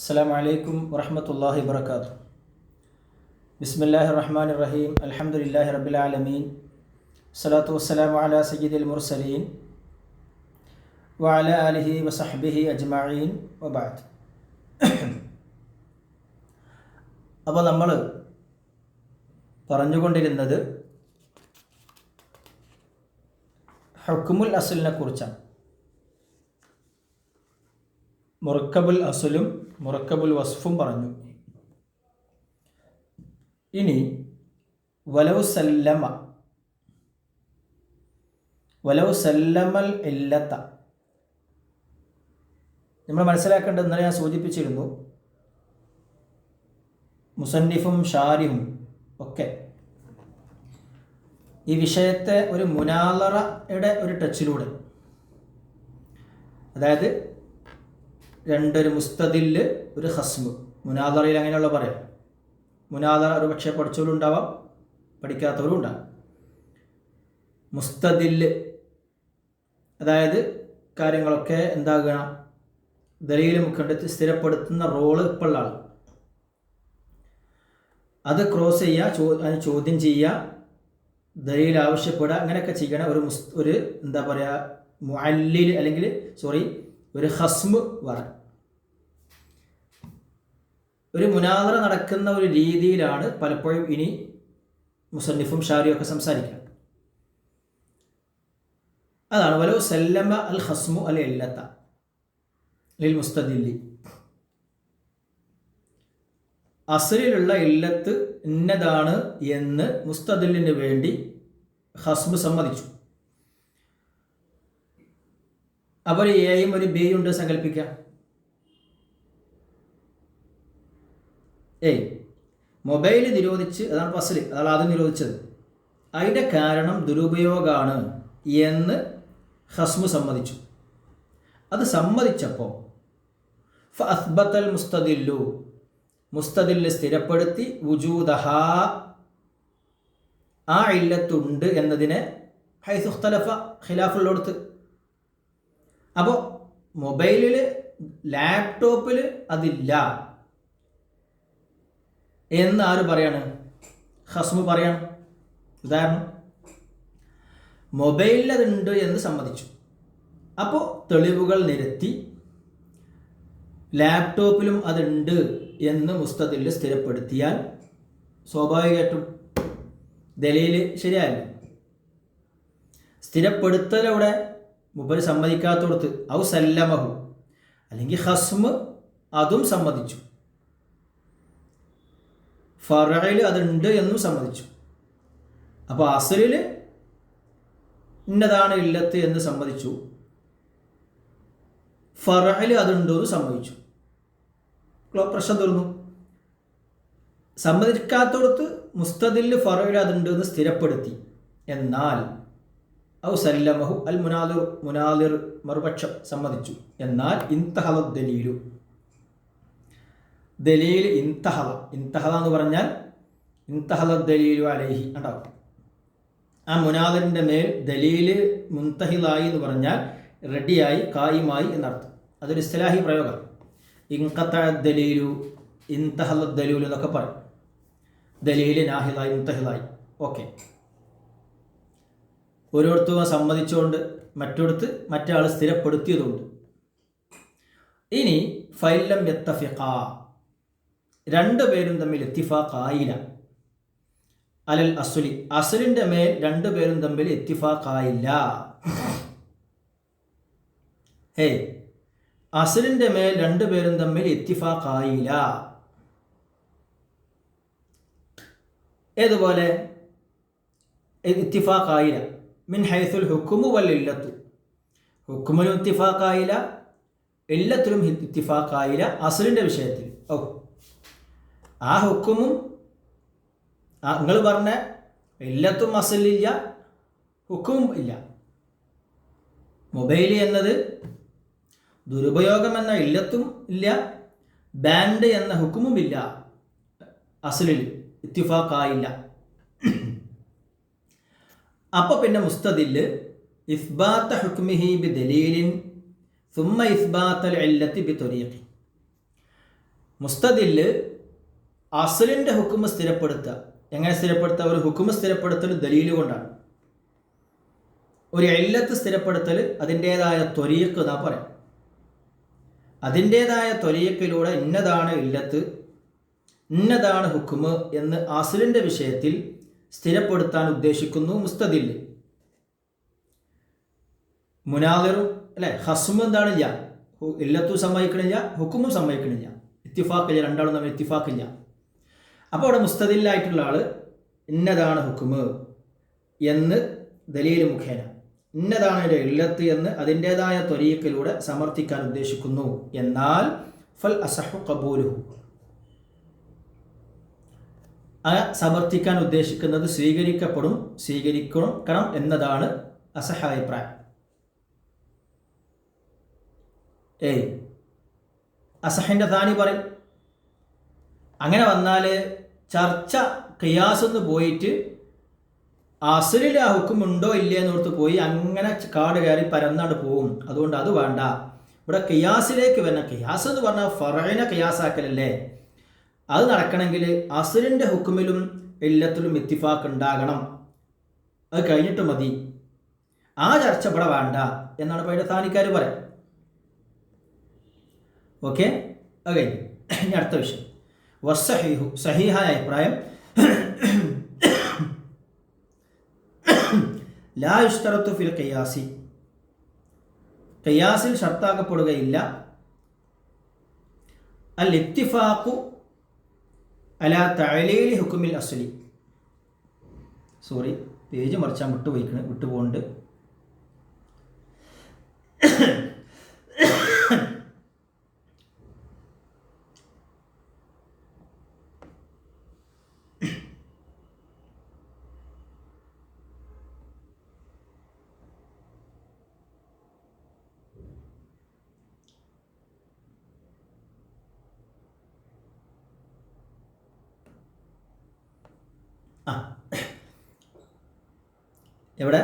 അസ്സലാമു അലൈക്കും വറഹ്മത്തുള്ളാഹി വബറകാതുഹു. ബിസ്മില്ലാഹിർ റഹ്മാനിർ റഹീം. അൽഹംദുലില്ലാഹി റബ്ബിൽ ആലമീൻ. സ്വലാത്തു വസ്സലാമു അലാ സയ്യിദിൽ മുർസലീൻ വഅലാ ആലിഹി വസഹ്ബിഹി അജ്മഈൻ വബഅദ്. അപ്പോൾ നമ്മൾ പറഞ്ഞുകൊണ്ടിരുന്നത് ഹുക്മുൽ അസ്ലിനെ കുറിച്ചാണ്. മുറക്കബുൽ അസ്ലും മുറക്കബുൽ വസ്ഫും പറഞ്ഞു. ഇനി വലൗ സല്ലമൽ ഇല്ലത്ത നമ്മൾ മനസ്സിലാക്കേണ്ടത് ഇന്നലെ ഞാൻ സൂചിപ്പിച്ചിരുന്നു. മുസന്നിഫും ഷാരിഹും ഒക്കെ ഈ വിഷയത്തെ ഒരു മുനാലറയുടെ ഒരു ടച്ചിലൂടെ, അതായത് രണ്ടൊരു മുസ്തദില് ഒരു ഹസ്മ്, മുനാദറയിൽ അങ്ങനെയുള്ള പറയാം. മുനാദറ ഒരു പക്ഷേ പഠിച്ചവരും ഉണ്ടാവാം, പഠിക്കാത്തവരും ഉണ്ടാകും. മുസ്തദില് അതായത് കാര്യങ്ങളൊക്കെ എന്താകുക, ദലീൽ മുഖണ്ഡത്തിൽ സ്ഥിരപ്പെടുത്തുന്ന റോള് ഇപ്പോൾ ഉള്ള ആൾ, അത് ക്രോസ് ചെയ്യുക, അതിന് ചോദ്യം ചെയ്യുക, ദലീൽ ആവശ്യപ്പെടുക, അങ്ങനെയൊക്കെ ചെയ്യണ ഒരു എന്താ പറയുക മുഅല്ലിൽ അല്ലെങ്കിൽ ഒരു ഹസ്മ് പറയാം. ഒരു മുനാദറ നടക്കുന്ന ഒരു രീതിയിലാണ് പലപ്പോഴും ഇനി മുസന്നിഫും ഷാരിയും ഒക്കെ സംസാരിക്കുക. അതാണ് വലൗ സല്ലമ അൽ ഹസ്മു അൽ ഇല്ലത്ത ലിൽ മുസ്തദില്ലി. അസ്ലിലുള്ള ഇല്ലത്ത് ഇന്നതാണ് എന്ന് മുസ്തദില്ലിന് വേണ്ടി ഹസ്മ് സമ്മതിച്ചു. അപ്പോൾ എയും ഒരു ബിയും ഉണ്ട് സങ്കല്പിക്കാം. മൊബൈൽ നിരോധിച്ച്, അതാണ് ഫസ്ൽ, അതാണ് ആദ്യം നിരോധിച്ചത്. അതിൻ്റെ കാരണം ദുരുപയോഗമാണ് എന്ന് ഹസ്മു സമ്മതിച്ചു. അത് സമ്മതിച്ചപ്പോൾ ഫഅസ്ബത്തൽ മുസ്തദില്ലു, മുസ്തദില്ല് സ്ഥിരപ്പെടുത്തി വുജൂദഹ, ആ ഇല്ലത്തുണ്ട് എന്നതിനെ ഹൈസു ഇഖ്തലഫ, ഖിലാഫുള്ളടുത്ത്. അപ്പോൾ മൊബൈലിൽ ലാപ്ടോപ്പിൽ അതില്ല എന്ന് ആര് പറയാണ്? ഹസ്മു പറയാണ്. ഉദാഹരണം, മൊബൈലിൽ അതുണ്ട് എന്ന് സമ്മതിച്ചു. അപ്പോൾ തെളിവുകൾ നിരത്തി ലാപ്ടോപ്പിലും അതുണ്ട് എന്ന് മുസ്തദിൽ സ്ഥിരപ്പെടുത്തിയാൽ സ്വാഭാവികമായിട്ടും ദലീൽ ശരിയല്ല. സ്ഥിരപ്പെടുത്തലൂടെ മുബര് സമ്മതിക്കാത്തോടത്ത് ഔ സല്ലമഹു, അല്ലെങ്കിൽ ഹസ്മ് അതും സമ്മതിച്ചു, ഫറയിൽ അതുണ്ട് എന്നും സമ്മതിച്ചു. അപ്പോൾ അസ്ലിൽ ഇന്നതാണ് ഇല്ലത്ത് എന്ന് സമ്മതിച്ചു, ഫറയിൽ അതുണ്ടോ എന്ന് സമ്മതിച്ചു. പ്രശ്നം തീർന്നു. സമ്മതിക്കാത്തോടത്ത് മുസ്തദിൽ ഫറയിൽ അതുണ്ട് എന്ന് സ്ഥിരപ്പെടുത്തി. എന്നാൽ ഔ സല്ലമഹു അൽ മുനാദിർ മറുപക്ഷം സമ്മതിച്ചു. എന്നാൽ ഇൻതഹല ദലീലു, ദലീൽ ഇൻതഹല എന്ന് പറഞ്ഞാൽ ഇൻതഹല ദലീലു അലൈഹി ഉണ്ടാവും. ആ മുനാദിറിൻ്റെ മേൽ ദലീല് മുൻതഹിലായി എന്ന് പറഞ്ഞാൽ റെഡിയായി, കായിമായി എന്നർത്ഥം. അതൊരു ഇസ്തിലാഹി പ്രയോഗം. ഇൻഖതഅ ദലീലു, ഇൻതഹല ദലീലു എന്നൊക്കെ പറയും. ദലീല് നാഹിലായി, മുൻതഹിലായി. ഓക്കെ, ഓരോരുത്തരും സമ്മതിച്ചുകൊണ്ട് മറ്റൊടുത്ത് മറ്റേ ആൾ സ്ഥിരപ്പെടുത്തിയതുകൊണ്ട്. ഇനി ഫൈലം യത്തഫിഖ, രണ്ടുപേരും തമ്മിൽ ഇത്തിഫാഖായില്ല. അലൽ അസ്ലി, അസ്ലിൻ്റെ മേൽ രണ്ടുപേരും തമ്മിൽ ഇത്തിഫാഖായില്ല. അസ്ലിൻ്റെ മേൽ രണ്ടുപേരും തമ്മിൽ ഇത്തിഫാഖായില്ല. ഏതുപോലെ ഇത്തിഫാഖായില്ല? മിൻ ഹൈസുൽ ഹുക്കുമു വൽ ഇല്ലത്തു, ഹുക്കുമിലും ഇത്തിഫാഖായില്ല, ഇല്ലത്തിലും ഇത്തിഫാഖായില്ല. അസ്ലിൻ്റെ വിഷയത്തിൽ ആ ഹുക്കുമും നിങ്ങൾ പറഞ്ഞ ഇല്ലത്തും അസ്ലില്ല, ഹുക്കുമും ഇല്ല. മൊബൈൽ എന്നത് ദുരുപയോഗം എന്ന ഇല്ലത്തും ഇല്ല, ബാൻഡ് എന്ന ഹുക്കുമും ഇല്ല, അസ്ലിൽ ഇത്തിഫാഖായില്ല. അപ്പോൾ പിന്നെ മുസ്തദില് ഇസ്ബാത്ത ഹുക്മിഹി ബി ദലീലിൻ സുമ്മ ഇസ്ബാത്തൽ ഇല്ലത്തി ബി ത്വരീഖി, മുസ്തദില് അസ്ലിൻ്റെ ഹുക്കുമ് സ്ഥിരപ്പെടുത്തുക. എങ്ങനെ സ്ഥിരപ്പെടുത്തുക? ഒരു ഹുക്കുമ് സ്ഥിരപ്പെടുത്തൽ ദലീല് കൊണ്ടാണ്. ഒരു ഇല്ലത്ത് സ്ഥിരപ്പെടുത്തൽ അതിൻ്റേതായ ത്വരീഖ് എന്നാ പറയാം. അതിൻ്റേതായ ത്വരീഖിലൂടെ ഇന്നതാണ് ഇല്ലത്ത്, ഇന്നതാണ് ഹുക്കുമ് എന്ന് അസ്ലിൻ്റെ വിഷയത്തിൽ സ്ഥിരപ്പെടുത്താൻ ഉദ്ദേശിക്കുന്നു മുസ്തദില്. മുനാദിറും അല്ലെ ഹസ്മ് എന്താണില്ല, ഇല്ലത്തും സമ്മതിക്കണില്ല, ഹുക്കുമും സമ്മതിക്കണില്ല, ഇത്തിഫാക്കില്ല, രണ്ടാളും തമ്മിൽ ഇത്തിഫാക്കില്ല. അപ്പോൾ അവിടെ മുസ്തദില്ലായിട്ടുള്ള ആൾ ഇന്നതാണ് ഹുക്കുമ് എന്ന് ദലീൽ മുഖേന, ഇന്നതാണ് ഒരു ഇല്ലത്ത് എന്ന് അതിൻ്റേതായ ത്വരീഖിലൂടെ സമർത്ഥിക്കാൻ ഉദ്ദേശിക്കുന്നു. എന്നാൽ ഫൽ അസഹു ഖബൂലുഹു, ആ സമർത്ഥിക്കാൻ ഉദ്ദേശിക്കുന്നത് സ്വീകരിക്കണം എന്നതാണ് അസഹ അഭിപ്രായം. അസഹിൻ്റെ താനി പറയും. അങ്ങനെ വന്നാൽ ചർച്ച ഖിയാസെന്ന് പോയിട്ട് അസ്ലിൽ ആ ഹുക്കുമുണ്ടോ ഇല്ലേ എന്നോർത്ത് പോയി അങ്ങനെ കാട് കയറി പരന്നാണ്ട് പോവും. അതുകൊണ്ട് അത് വേണ്ട. ഇവിടെ ഖിയാസിലേക്ക് വരണം. ഖിയാസ് എന്ന് പറഞ്ഞാൽ ഫറഇനെ ഖിയാസാക്കലല്ലേ. അത് നടക്കണമെങ്കിൽ അസ്ലിൻ്റെ ഹുക്കുമിലും ഇല്ലത്തിലും ഇത്തിഫാഖ് ഉണ്ടാകണം. അത് കഴിഞ്ഞിട്ട് മതി. ആ ചർച്ച ഇവിടെ വേണ്ട എന്നാണ് പഴയ താനിക്കാർ പറയാം. ഓക്കെ, അത് കഴിഞ്ഞു. ഇനി അടുത്ത വിഷയം വസ്സഹീഹു, സഹീഹായ അഭിപ്രായം. ലാ യുശ്തറത്തു ഫിൽ ഖിയാസി, ഖിയാസിൽ ഷർത്താക്കപ്പെടുകയില്ല. അൽ ഇത്തിഫാഖു അലാ തഅലീലി ഹുക്കുമിൽ അസ്ലി. Sorry, page മറിച്ചാൻ വിട്ടുപോകുന്നുണ്ട്. എവിടെ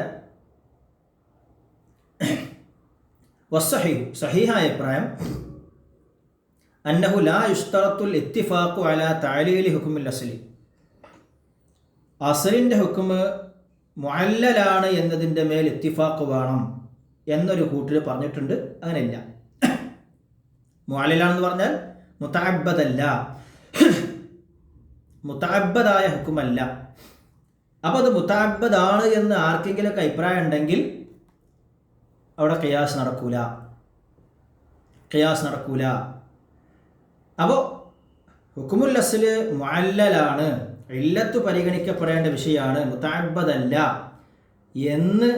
വസ്സഹീഹു, സഹീഹായ അഭിപ്രായം. അന്നഹു ലാ യുശ്തറത്തുൽ ഇത്തിഫാഖു അലാ തഅലീലി ഹുക്കുമിൽ അസ്ലി, അസ്ലിൻ്റെ ഹുക്കുമ് മുഅല്ലലാണ് എന്നതിൻ്റെ മേൽ ഇത്തിഫാഖ് വേണം എന്നൊരു കൂട്ടർ പറഞ്ഞിട്ടുണ്ട്. അങ്ങനെയില്ല. മുഅല്ലലാണെന്ന് പറഞ്ഞാൽ മുതഅബ്ബദല്ല, മുതഅബ്ബദായ ഹുക്കുമല്ല. അപ്പോൾ അത് മുതഅബ്ബദാണ് എന്ന് ആർക്കെങ്കിലൊക്കെ അഭിപ്രായം ഉണ്ടെങ്കിൽ അവിടെ ഖിയാസ് നടക്കൂല. അപ്പോൾ ഹുക്കുമുൽ അസ്ല് മുഅല്ലലാണ്, ഇല്ലത്ത് പരിഗണിക്കപ്പെടേണ്ട വിഷയമാണ്, മുതഅബ്ബദല്ല എന്ന്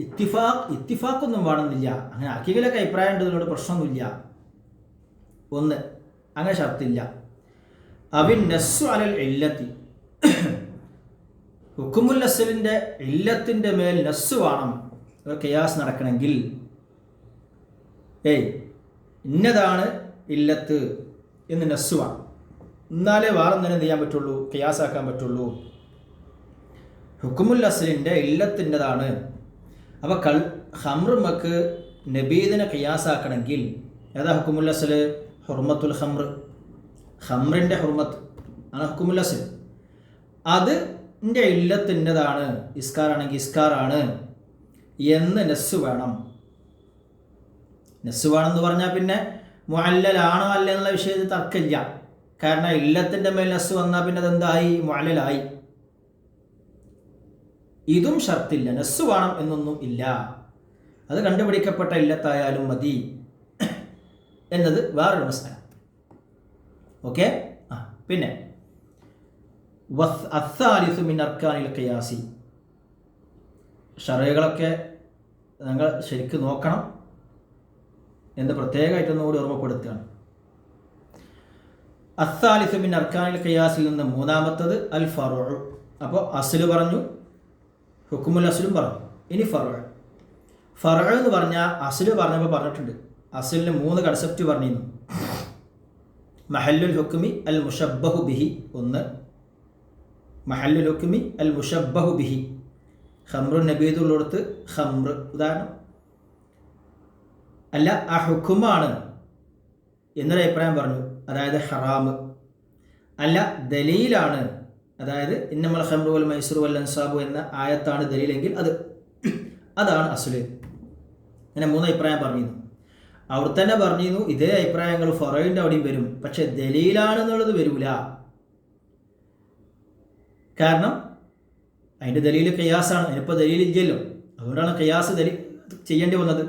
ഇത്തിഫാഖൊന്നും വേണമെന്നില്ല. അങ്ങനെ ആർക്കെങ്കിലൊക്കെ അഭിപ്രായം ഉണ്ടതിനോട് പ്രശ്നമൊന്നുമില്ല. ഒന്ന്, അങ്ങനെ ഷർത്തില്ല. അവിൻ നസ്സു അലൽ ഇല്ലത്തി, ഹുക്കുമുൽ അസ്ലിൻ്റെ ഇല്ലത്തിൻ്റെ മേൽ നസ്സ് വേണം ഖിയാസ് നടക്കണമെങ്കിൽ. ഇന്നതാണ് ഇല്ലത്ത് എന്ന് നസ്സ് വേണം. എന്നാലേ വേറൊന്നിനും ചെയ്യാൻ പറ്റുള്ളൂ, ഖിയാസാക്കാൻ പറ്റുള്ളൂ. ഹുക്കുമുൽ അസ്ലിൻ്റെ ഇല്ലത്തിൻ്റെതാണ്. അപ്പോൾ ഖംറുമക്ക് നബീദിനെ ഖിയാസാക്കണമെങ്കിൽ ഏതാ ഹുക്കുമുൽ അസ്ല്? ഹുർമത്തുൽ ഖംർ, ഖംറിൻ്റെ ഹുർമത്ത് ആണ് ഹുക്കുമുൽ അസ്ൽ. അത് ൻ്റെ ഇല്ലത്തിൻ്റെതാണ്, ഇസ്കാറാണെങ്കിൽ ഇസ്കാറാണ് എന്ന് നസ്സ് വേണം. നസ്സ് വേണമെന്ന് പറഞ്ഞാൽ പിന്നെ മുഅല്ലലാണോ അല്ല എന്നുള്ള വിഷയത്തിൽ തർക്കമില്ല. കാരണം ഇല്ലത്തിൻ്റെ മേൽ നസ്സ് വന്നാൽ പിന്നെ അതെന്തായി? മുഅല്ലലായി. ഇതും ഷർത്തില്ല, നസ്സ് വേണം എന്നൊന്നും ഇല്ല. അത് കണ്ടുപിടിക്കപ്പെട്ട ഇല്ലത്തായാലും മതി എന്നത് വേറൊരു മസല. ഓക്കെ. പിന്നെ അസ്സാലിസു മിൻ അർക്കാനിൽ ഖിയാസി, ഷറകളൊക്കെ നിങ്ങൾ ശരിക്കും നോക്കണം എന്ന് പ്രത്യേകമായിട്ടൊന്നുകൂടി ഓർമ്മപ്പെടുത്തുകയാണ്. അസ്സാലിസു മിൻ അർക്കാനിൽ ഖിയാസിൽ നിന്ന് മൂന്നാമത്തത് അൽ ഫറഉ. അപ്പോൾ അസ്ല് പറഞ്ഞു, ഹുക്കുമുൽ അസ്ലും പറഞ്ഞു. ഇനി ഫറഉ. ഫറഉ എന്ന് പറഞ്ഞാൽ അസ്ല് പറഞ്ഞപ്പോൾ പറഞ്ഞിട്ടുണ്ട്. അസ്ലിന് 3 കൺസെപ്റ്റ് പറഞ്ഞിരുന്നു. മഹല്ലുൽ ഹുക്മി അൽ മുഷബ്ബഹു ബിഹി, ഒന്ന്. മഹല്ലുൽ ഹുക്മി അൽ മുഷബ്ബഹു ബിഹി, ഖംറു നബീദുള്ളടുത്ത് ഖംർ ഉദാഹരണം അല്ല, ആ ഹുക്കുമാണ് എന്നൊരു അഭിപ്രായം പറഞ്ഞു, അതായത് ഹറാം. അല്ല, ദലീലാണ്, അതായത് ഇന്നമൽ ഖംറു വൽ മൈസിറു വൽ അൻസാബു എന്ന ആയത്താണ് ദലീലെങ്കിൽ അതാണ് അസ്ല്. അങ്ങനെ 3 അഭിപ്രായം പറഞ്ഞിരുന്നു. അവിടെ തന്നെ പറഞ്ഞിരുന്നു ഇതേ അഭിപ്രായങ്ങൾ ഫറോയിൻ്റെ അവിടെയും വരും, പക്ഷെ ദലീലാണെന്നുള്ളത് വരൂല. കാരണം അതിൻ്റെ ദലീൽ ഖിയാസാണ്, അതിനിപ്പോൾ ദലീലില്ലല്ലോ, അതുകൊണ്ടാണ് ഖിയാസ് ചെയ്യേണ്ടി വന്നത്.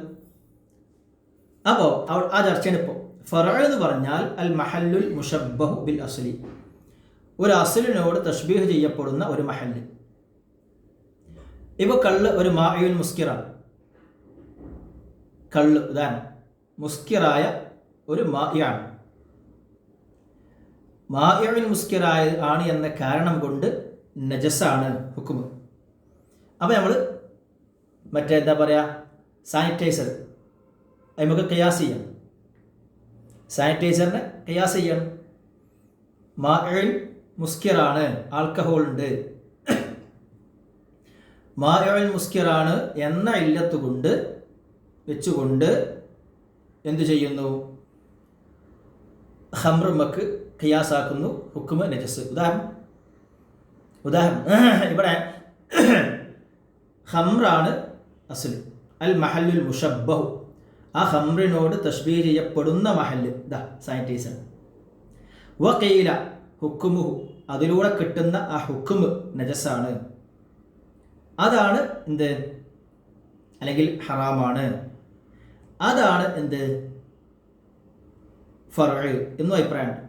അപ്പോൾ ആ ചർച്ചയാണ് ഇപ്പോൾ. ഫറ എന്ന് പറഞ്ഞാൽ അൽ മഹല്ലുൽ മുഷബ്ബഹു ബിൽ അസ്ലി, ഒരു അസ്ലിനോട് തഷ്ബീഹ് ചെയ്യപ്പെടുന്ന ഒരു മഹല്ല്. ഇപ്പോൾ കള്ള് ഒരു മായുൽ മുസ്കിറാണ്. കള്ള് ഉദാഹരണം മുസ്കിറായ ഒരു മായാണ്. മായുൽ മുസ്കിറായ ആണ് എന്ന കാരണം കൊണ്ട് നജസാണ് ഹുക്മ്. അപ്പോൾ നമ്മൾ എന്താ പറയുക, സാനിറ്റൈസർ നമുക്ക് ഖിയാസ് ചെയ്യാം. സാനിറ്റൈസറിനെ ഖിയാസ് ചെയ്യണം. മായുൽ മുസ്കിറാണ്, ആൽക്കഹോൾ ഉണ്ട്. മായുൽ മുസ്കിറാണ് എന്ന ഇല്ലത്ത് കൊണ്ട് വെച്ചുകൊണ്ട് എന്തു ചെയ്യുന്നു, ഖംറുമക്ക് ഖിയാസാക്കുന്നു, ഹുക്മ് നജസ്. ഉദാഹരണം ഇവിടെ ഖംറാണ് അസ്ൽ, അൽ മഹല്ലുൽ മുഷബ്ബഹു, ആ ഖംറിനോട് തഷ്ബീഹ് ചെയ്യപ്പെടുന്ന മഹല്ല് സാനിറ്റൈസർ. വഖീല ഹുക്മുഹു, അതിലൂടെ കിട്ടുന്ന ആ ഹുക്മ് നജസാണ്, അതാണ് എന്ത്, അല്ലെങ്കിൽ ഹറാമാണ്, അതാണ് എന്ത്, ഫർഇ എന്നും അഭിപ്രായമുണ്ട്.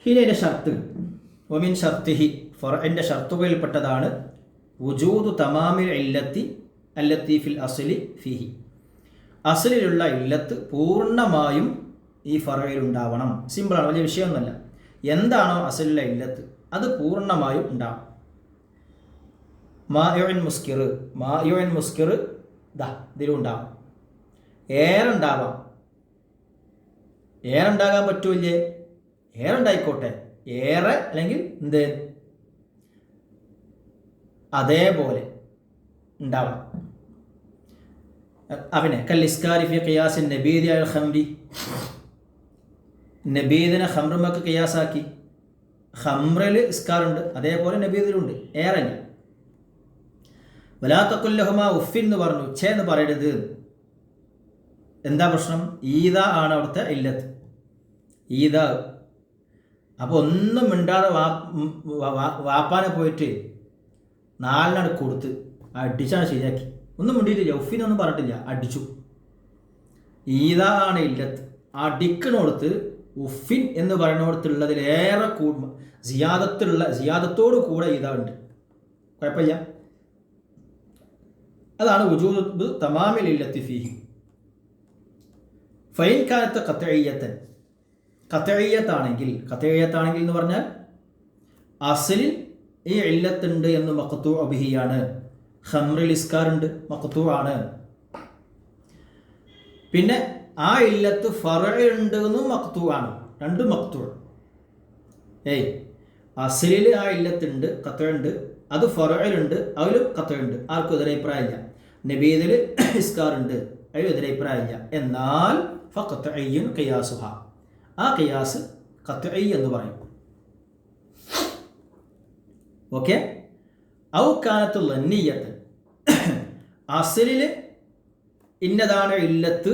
ഇനി അതിൻ്റെ ഷർത്ത്, വമിൻ ഷർത്തിഹി, ഫർഇൻ്റെ ഷർത്തുകളിൽപ്പെട്ടതാണ് വുജൂദു തമാമിൽ ഇല്ലത്തി അല്ലത്തി ഫിൽ അസ്ലി ഫിഹി, അസ്ലിലുള്ള ഇല്ലത്ത് പൂർണ്ണമായും ഈ ഫർഇൽ ഉണ്ടാവണം. സിമ്പിളാണ്, വലിയ വിഷയമൊന്നുമല്ല. എന്താണോ അസ്ലിലുള്ള ഇല്ലത്ത് അത് പൂർണ്ണമായും ഉണ്ടാവണം. മായുൻ മുസ്കിർ ഇതിലുണ്ടാവും. ഏറുണ്ടാവാം, ഏറുണ്ടാകാൻ പറ്റൂല്ലേ, ഏറുണ്ടായിക്കോട്ടെ, ഏറെ അല്ലെങ്കിൽ എന്ത് അതേപോലെ ഉണ്ടാവണം. അവനെ കല്ലിസ്കാരി ഫി ഖിയാസിൻ നബീദി അൽ ഖംരി, നബീദിനെ ഖംറുമക്ക് ഖിയാസാക്കി. ഖംറിൽ ഇസ്കാറുണ്ട്, അതേപോലെ നബീദിലുണ്ട്, ഏറെ. വലാ തഖുൽ ലഹുമാ ഉഫിൻ എന്ന് പറഞ്ഞു, ഛേ എന്ന് പറയരുത്. എന്താ പ്രശ്നം? ഈദാ ആണ് അവിടുത്തെ ഇല്ലത്ത്, ഈദാ. അപ്പോൾ ഒന്നും മിണ്ടാതെ വാപ്പാനെ പോയിട്ട് 4 കൊടുത്ത് അടിച്ചാണ് ശരിയാക്കി. ഒന്നും മിണ്ടിയിട്ടില്ല, ഉഫിനൊന്നും പറഞ്ഞിട്ടില്ല, അടിച്ചു. ഈദാ ആണ് ഇല്ലത്ത്. അടിക്കണോടത്ത് ഉഫിൻ എന്ന് പറയുന്നിടത്തുള്ളതിലേറെ സിയാദത്തോടു കൂടെ ഈദാ ഉണ്ട്, കുഴപ്പമില്ല. അതാണ് വുജൂദു തമാമിൽ ഇല്ലത്തി ഫീഹി. ഫൈൻ കാനത്ത് ഖത്ഇയ്യത്താണെങ്കിൽ എന്ന് പറഞ്ഞാൽ അസ്ലിൽ ഈ ഇല്ലത്തുണ്ട് എന്ന് മഖ്തൂ ബിഹിയാണ്. ഖംറിൽ ഇസ്കാറുണ്ട്, മഖ്തൂ ആണ്. പിന്നെ ആ ഇല്ലത്ത് ഫർഇ ഉണ്ട് എന്നും മഖ്തൂ ആണ്, രണ്ടും മഖ്തൂ. അസ്ലിൽ ആ ഇല്ലത്തുണ്ട്, ഖത്ഉണ്ട്, അത് ഫർഇലുണ്ട്, അതിലും ഖത്ഉണ്ട്. ആർക്കും എതിരഭിപ്രായമില്ല. നബീദിൽ ഇസ്കാറുണ്ട്, അതിലും എതിരഭിപ്രായമില്ല. എന്നാൽ ഫഖത്ഇയ്യുൻ ഖിയാസുഹ, ആ ഖിയാസ് ഖത്ഇ എന്ന് പറയും. ഓക്കെ. ഔ കാനത്തു ലന്നിയ്യത്ത്, അസ്ലിൽ ഇന്നതാണ് ഇല്ലത്ത്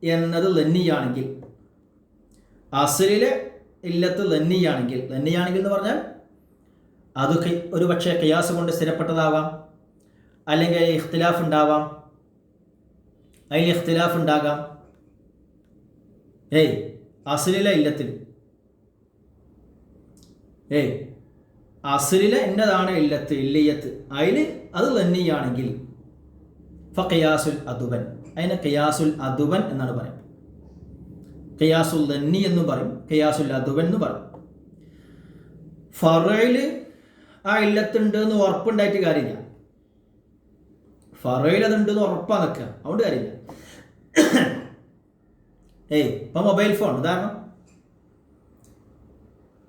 എന്നത് ലന്നിയാണെങ്കിൽ, അസ്ലിലെ ഇല്ലത്ത് ലന്നിയാണെങ്കിൽ എന്ന് പറഞ്ഞാൽ അത് ഒരു പക്ഷേ ഖിയാസ് കൊണ്ട് സ്ഥിരപ്പെട്ടതാവാം, അല്ലെങ്കിൽ ഇഖ്തിലാഫ് ഉണ്ടാവാം, അതിൽ ഇഖ്തിലാഫ് ഉണ്ടാകാം. അസ്ലിലെ ഇല്ലത്തിൽ അസ്ലിലെ ഇന്നതാണ് ഇല്ലിയത്ത്, അതിൽ അത് ലന്നിയാണെങ്കിൽ ഫഖിയാസുൽ അദുബൻ, അതിന് ഖിയാസുൽ അദുബൻ എന്നാണ് പറയുന്നത്. ഖിയാസുൽ ലന്നി എന്നും പറയും, ഖിയാസുൽ അദുബൻ എന്ന് പറയും. ഫറയിൽ ആ ഇല്ലത്തുണ്ട് എന്ന് ഉറപ്പുണ്ടായിട്ട് കാര്യമില്ല, ഫറയിൽ അതുണ്ടെന്ന് ഉറപ്പാ നിൽക്കുക, അതുകൊണ്ട് കാര്യമില്ല. ഇപ്പം മൊബൈൽ ഫോൺ ഉദാഹരണം,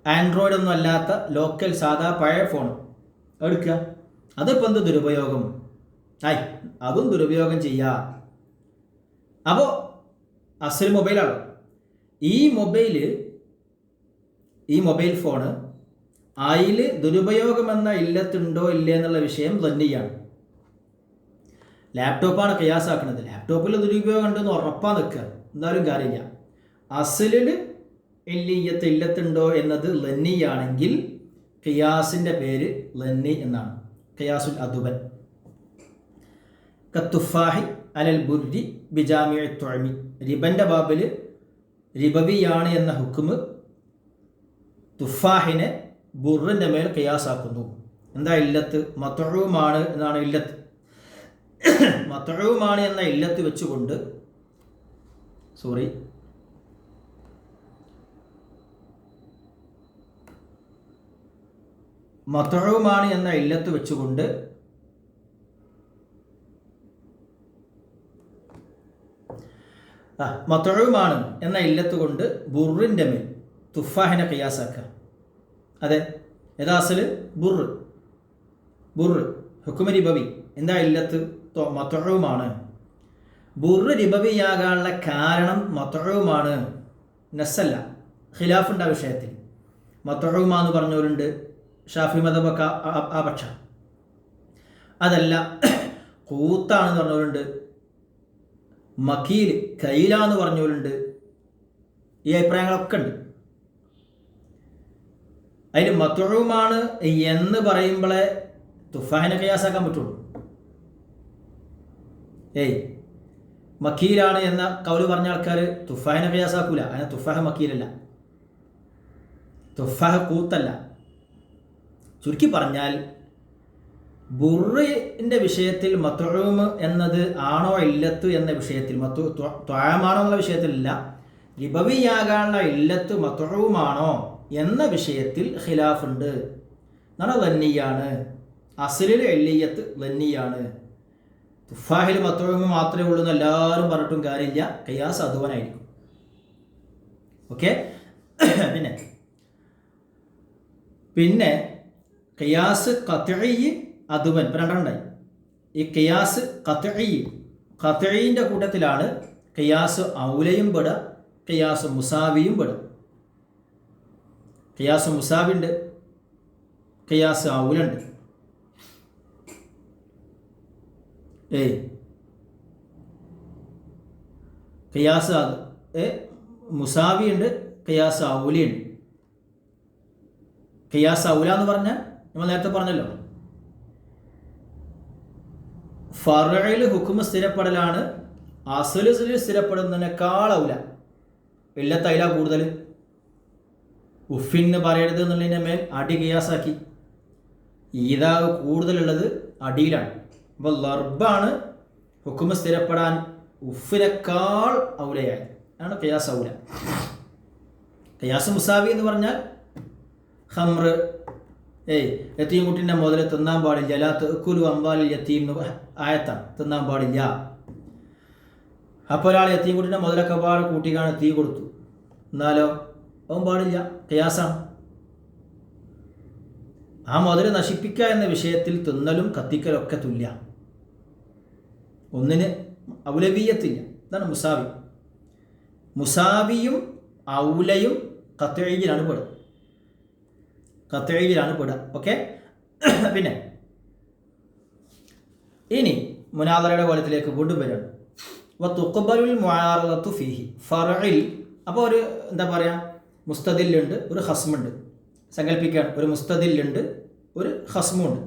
ആൻഡ്രോയിഡ് ഒന്നും അല്ലാത്ത ലോക്കൽ സാധാ പഴയ ഫോൺ എടുക്കുക, അതിപ്പോൾ എന്ത് ദുരുപയോഗം, അതും ദുരുപയോഗം ചെയ്യുക. അപ്പോൾ അസ്ൽ മൊബൈലാണ്, ഈ മൊബൈൽ ഫോണ് അതിൽ ദുരുപയോഗമെന്ന ഇല്ലത്തുണ്ടോ ഇല്ലേ എന്നുള്ള വിഷയം തന്നെയാണ്. ലാപ്ടോപ്പാണ് ഖിയാസാക്കുന്നത്. ലാപ്ടോപ്പിൽ ദുരുപയോഗം ഉണ്ടെന്ന് ഉറപ്പാൻ നിൽക്കുക, എന്തായാലും കാര്യമില്ല. അസ്ലിൽ ഇല്ലത്തുണ്ടോ എന്നത് ലന്നിയാണെങ്കിൽ ഖിയാസിൻ്റെ പേര് ലന്നി എന്നാണ്, ഖിയാസുൽ അദുബൻ. കത്തുഫാഹി അലൽ ബുർരി ബിജാമിഉ തുഅമി, റിബൻ്റെ ബാബിൽ റിബവിയാണ് എന്ന ഹുക്കുമ് തുഫാഹിനെ ബുറിൻ്റെ മേൽ ഖിയാസാക്കുന്നു. എന്താ ഇല്ലത്ത്? മത്ഊമാണ് എന്നാണ് ഇല്ലത്ത്. മത്ഊമാണ് എന്ന ഇല്ലത്ത് വെച്ചുകൊണ്ട് മത്ഊമാണ് എന്ന ഇല്ലത്ത് വെച്ചുകൊണ്ട് മത്ഊമാണ് എന്ന ഇല്ലത്ത് കൊണ്ട് ബുറിൻ്റെ മേൽ തുഫാഹിനെ ഖിയാസാക്കുക. അതെ, ഏതാ അസ്ല്? ബുറ് ഹുക്കുമ റിബവി. എന്താ ഇല്ലത്ത്? മത്ഊമാണ്. ബുറ് റിബവിയാകാനുള്ള കാരണം മത്ഊമാണ്, നസ്സല്ല. ഖിലാഫുണ്ട് ആ വിഷയത്തിൽ. മത്ഊമാന്ന് പറഞ്ഞവരുണ്ട്, ഷാഫി മദബൊക്കെ ആ പക്ഷം. അതല്ല, കൂത്താണെന്ന് പറഞ്ഞവരുണ്ട്, മക്കീൽ കൈലാന്ന് പറഞ്ഞവരുണ്ട്. ഈ അഭിപ്രായങ്ങളൊക്കെ ഉണ്ട്. അതിൽ മത്ഊമാണ് എന്ന് പറയുമ്പോഴേ തുഫാഹിനെ ഖിയാസാക്കാൻ പറ്റുള്ളൂ. മക്കീലാണ് എന്ന കൗല് പറഞ്ഞ ആൾക്കാർ തുഫാഹിനെ ഖിയാസാക്കൂല. അതിന് തുഫാഹ് മക്കീലല്ല, തുഫാഹ് കൂത്തല്ല. ചുരുക്കി പറഞ്ഞാൽ ബുറിൻ്റെ വിഷയത്തിൽ മത്ഊം എന്നത് ആണോ ഇല്ലത്ത് എന്ന വിഷയത്തിൽ, ത്വാമാണോ എന്നുള്ള വിഷയത്തിലല്ല, റിബവിയാകാനുള്ള ഇല്ലത്ത് മത്ഊമാണോ എന്ന വിഷയത്തിൽ ഖിലാഫുണ്ട്. എന്നാണ് ലന്നിയാണ്. അസ്ലിൽ ഇല്ലിയത്ത് ലന്നിയാണ്. തുഫാഹിൽ മത്ഊം മാത്രമേ ഉള്ളൂ എന്ന് എല്ലാവരും പറഞ്ഞിട്ടും കാര്യമില്ല, ഖിയാസ് അദുവനായിരിക്കും. ഓക്കെ. പിന്നെ ഖിയാസ് ഖത്ഈ അദുവൻ രണ്ടെണ്ണമായി. ഈ ഖിയാസ് ഖത്ഈൻ്റെ കൂട്ടത്തിലാണ് ഖിയാസ് ഔലയും പെടുക, ഖിയാസ് മുസാവിയും പെടുക. ഖിയാസ് മുസാവിണ്ട്, ഖിയാസ് ഔലുണ്ട്. ഖിയാസ് മുസാവി ഉണ്ട്, ഖിയാസ് ഔലിയുണ്ട്. ഖിയാസ് ഔല എന്ന് പറഞ്ഞാൽ നമ്മൾ നേരത്തെ പറഞ്ഞല്ലോ, ഫർഇൽ ഹുക്മ സ്ഥിരപ്പെടലാണ് അസ്ലിൽ സ്ഥിരപ്പെടുന്നതിനേക്കാൾ ഔല. ഇല്ലത്ത് അതില കൂടുതൽ. ഉഫിന്ന് പറയരുത് എന്നുള്ളതിൻ്റെ മേൽ അടി ഖിയാസാക്കി. ഈദാ കൂടുതലുള്ളത് അടിയിലാണ്. അപ്പോൾ ലർബാണ് ഹുക്മ സ്ഥിരപ്പെടാൻ ഉഫിനേക്കാൾ ഔലയായി. ആണ് ഖിയാസ് ഔല. ഖിയാസ് മുസാവി എന്ന് പറഞ്ഞാൽ ഖംറ്, യത്തീം കുട്ടീൻ്റെ മുതൽ തിന്നാൻ പാടില്ല, ലാ തഅ്കുലു അംവാലിൽ യത്തീം ആയത്താണ്, തിന്നാൻ പാടില്ല. അപ്പോൾ ഒരാൾ യത്തീം കുട്ടീൻ്റെ മുതലൊക്കെ പാട് കൂട്ടിക്കാണ് തീ കൊടുത്തു, എന്നാലോ അവൻ പാടില്ല, ഖിയാസാണ്. ആ മുതൽ നശിപ്പിക്കുക എന്ന വിഷയത്തിൽ തിന്നലും കത്തിക്കലൊക്കെ തുല്യ, ഒന്നിന് ഔലവീയത്തില്ല. ഇതാണ് മുസാവി. മുസാവിയും ഔലയും ഖത്ഈയിലാണ് പെടുക, ഖത്ഈയിലാണ് പെടുക. ഓക്കെ. പിന്നെ ഇനി മുനാദറയുടെ കോലത്തിലേക്ക് കൊണ്ടുവരികയാണ്. വതുഖ്ബലുൽ മുആറളതു ഫീഹി, ഫർഇൽ. അപ്പോൾ ഒരു എന്താ പറയുക, മുസ്തദില്ലുണ്ട്, ഒരു ഹസ്മുണ്ട്. സങ്കല്പിക്കുകയാണ്, ഒരു മുസ്തദില്ലുണ്ട്, ഒരു ഹസ്മുണ്ട്.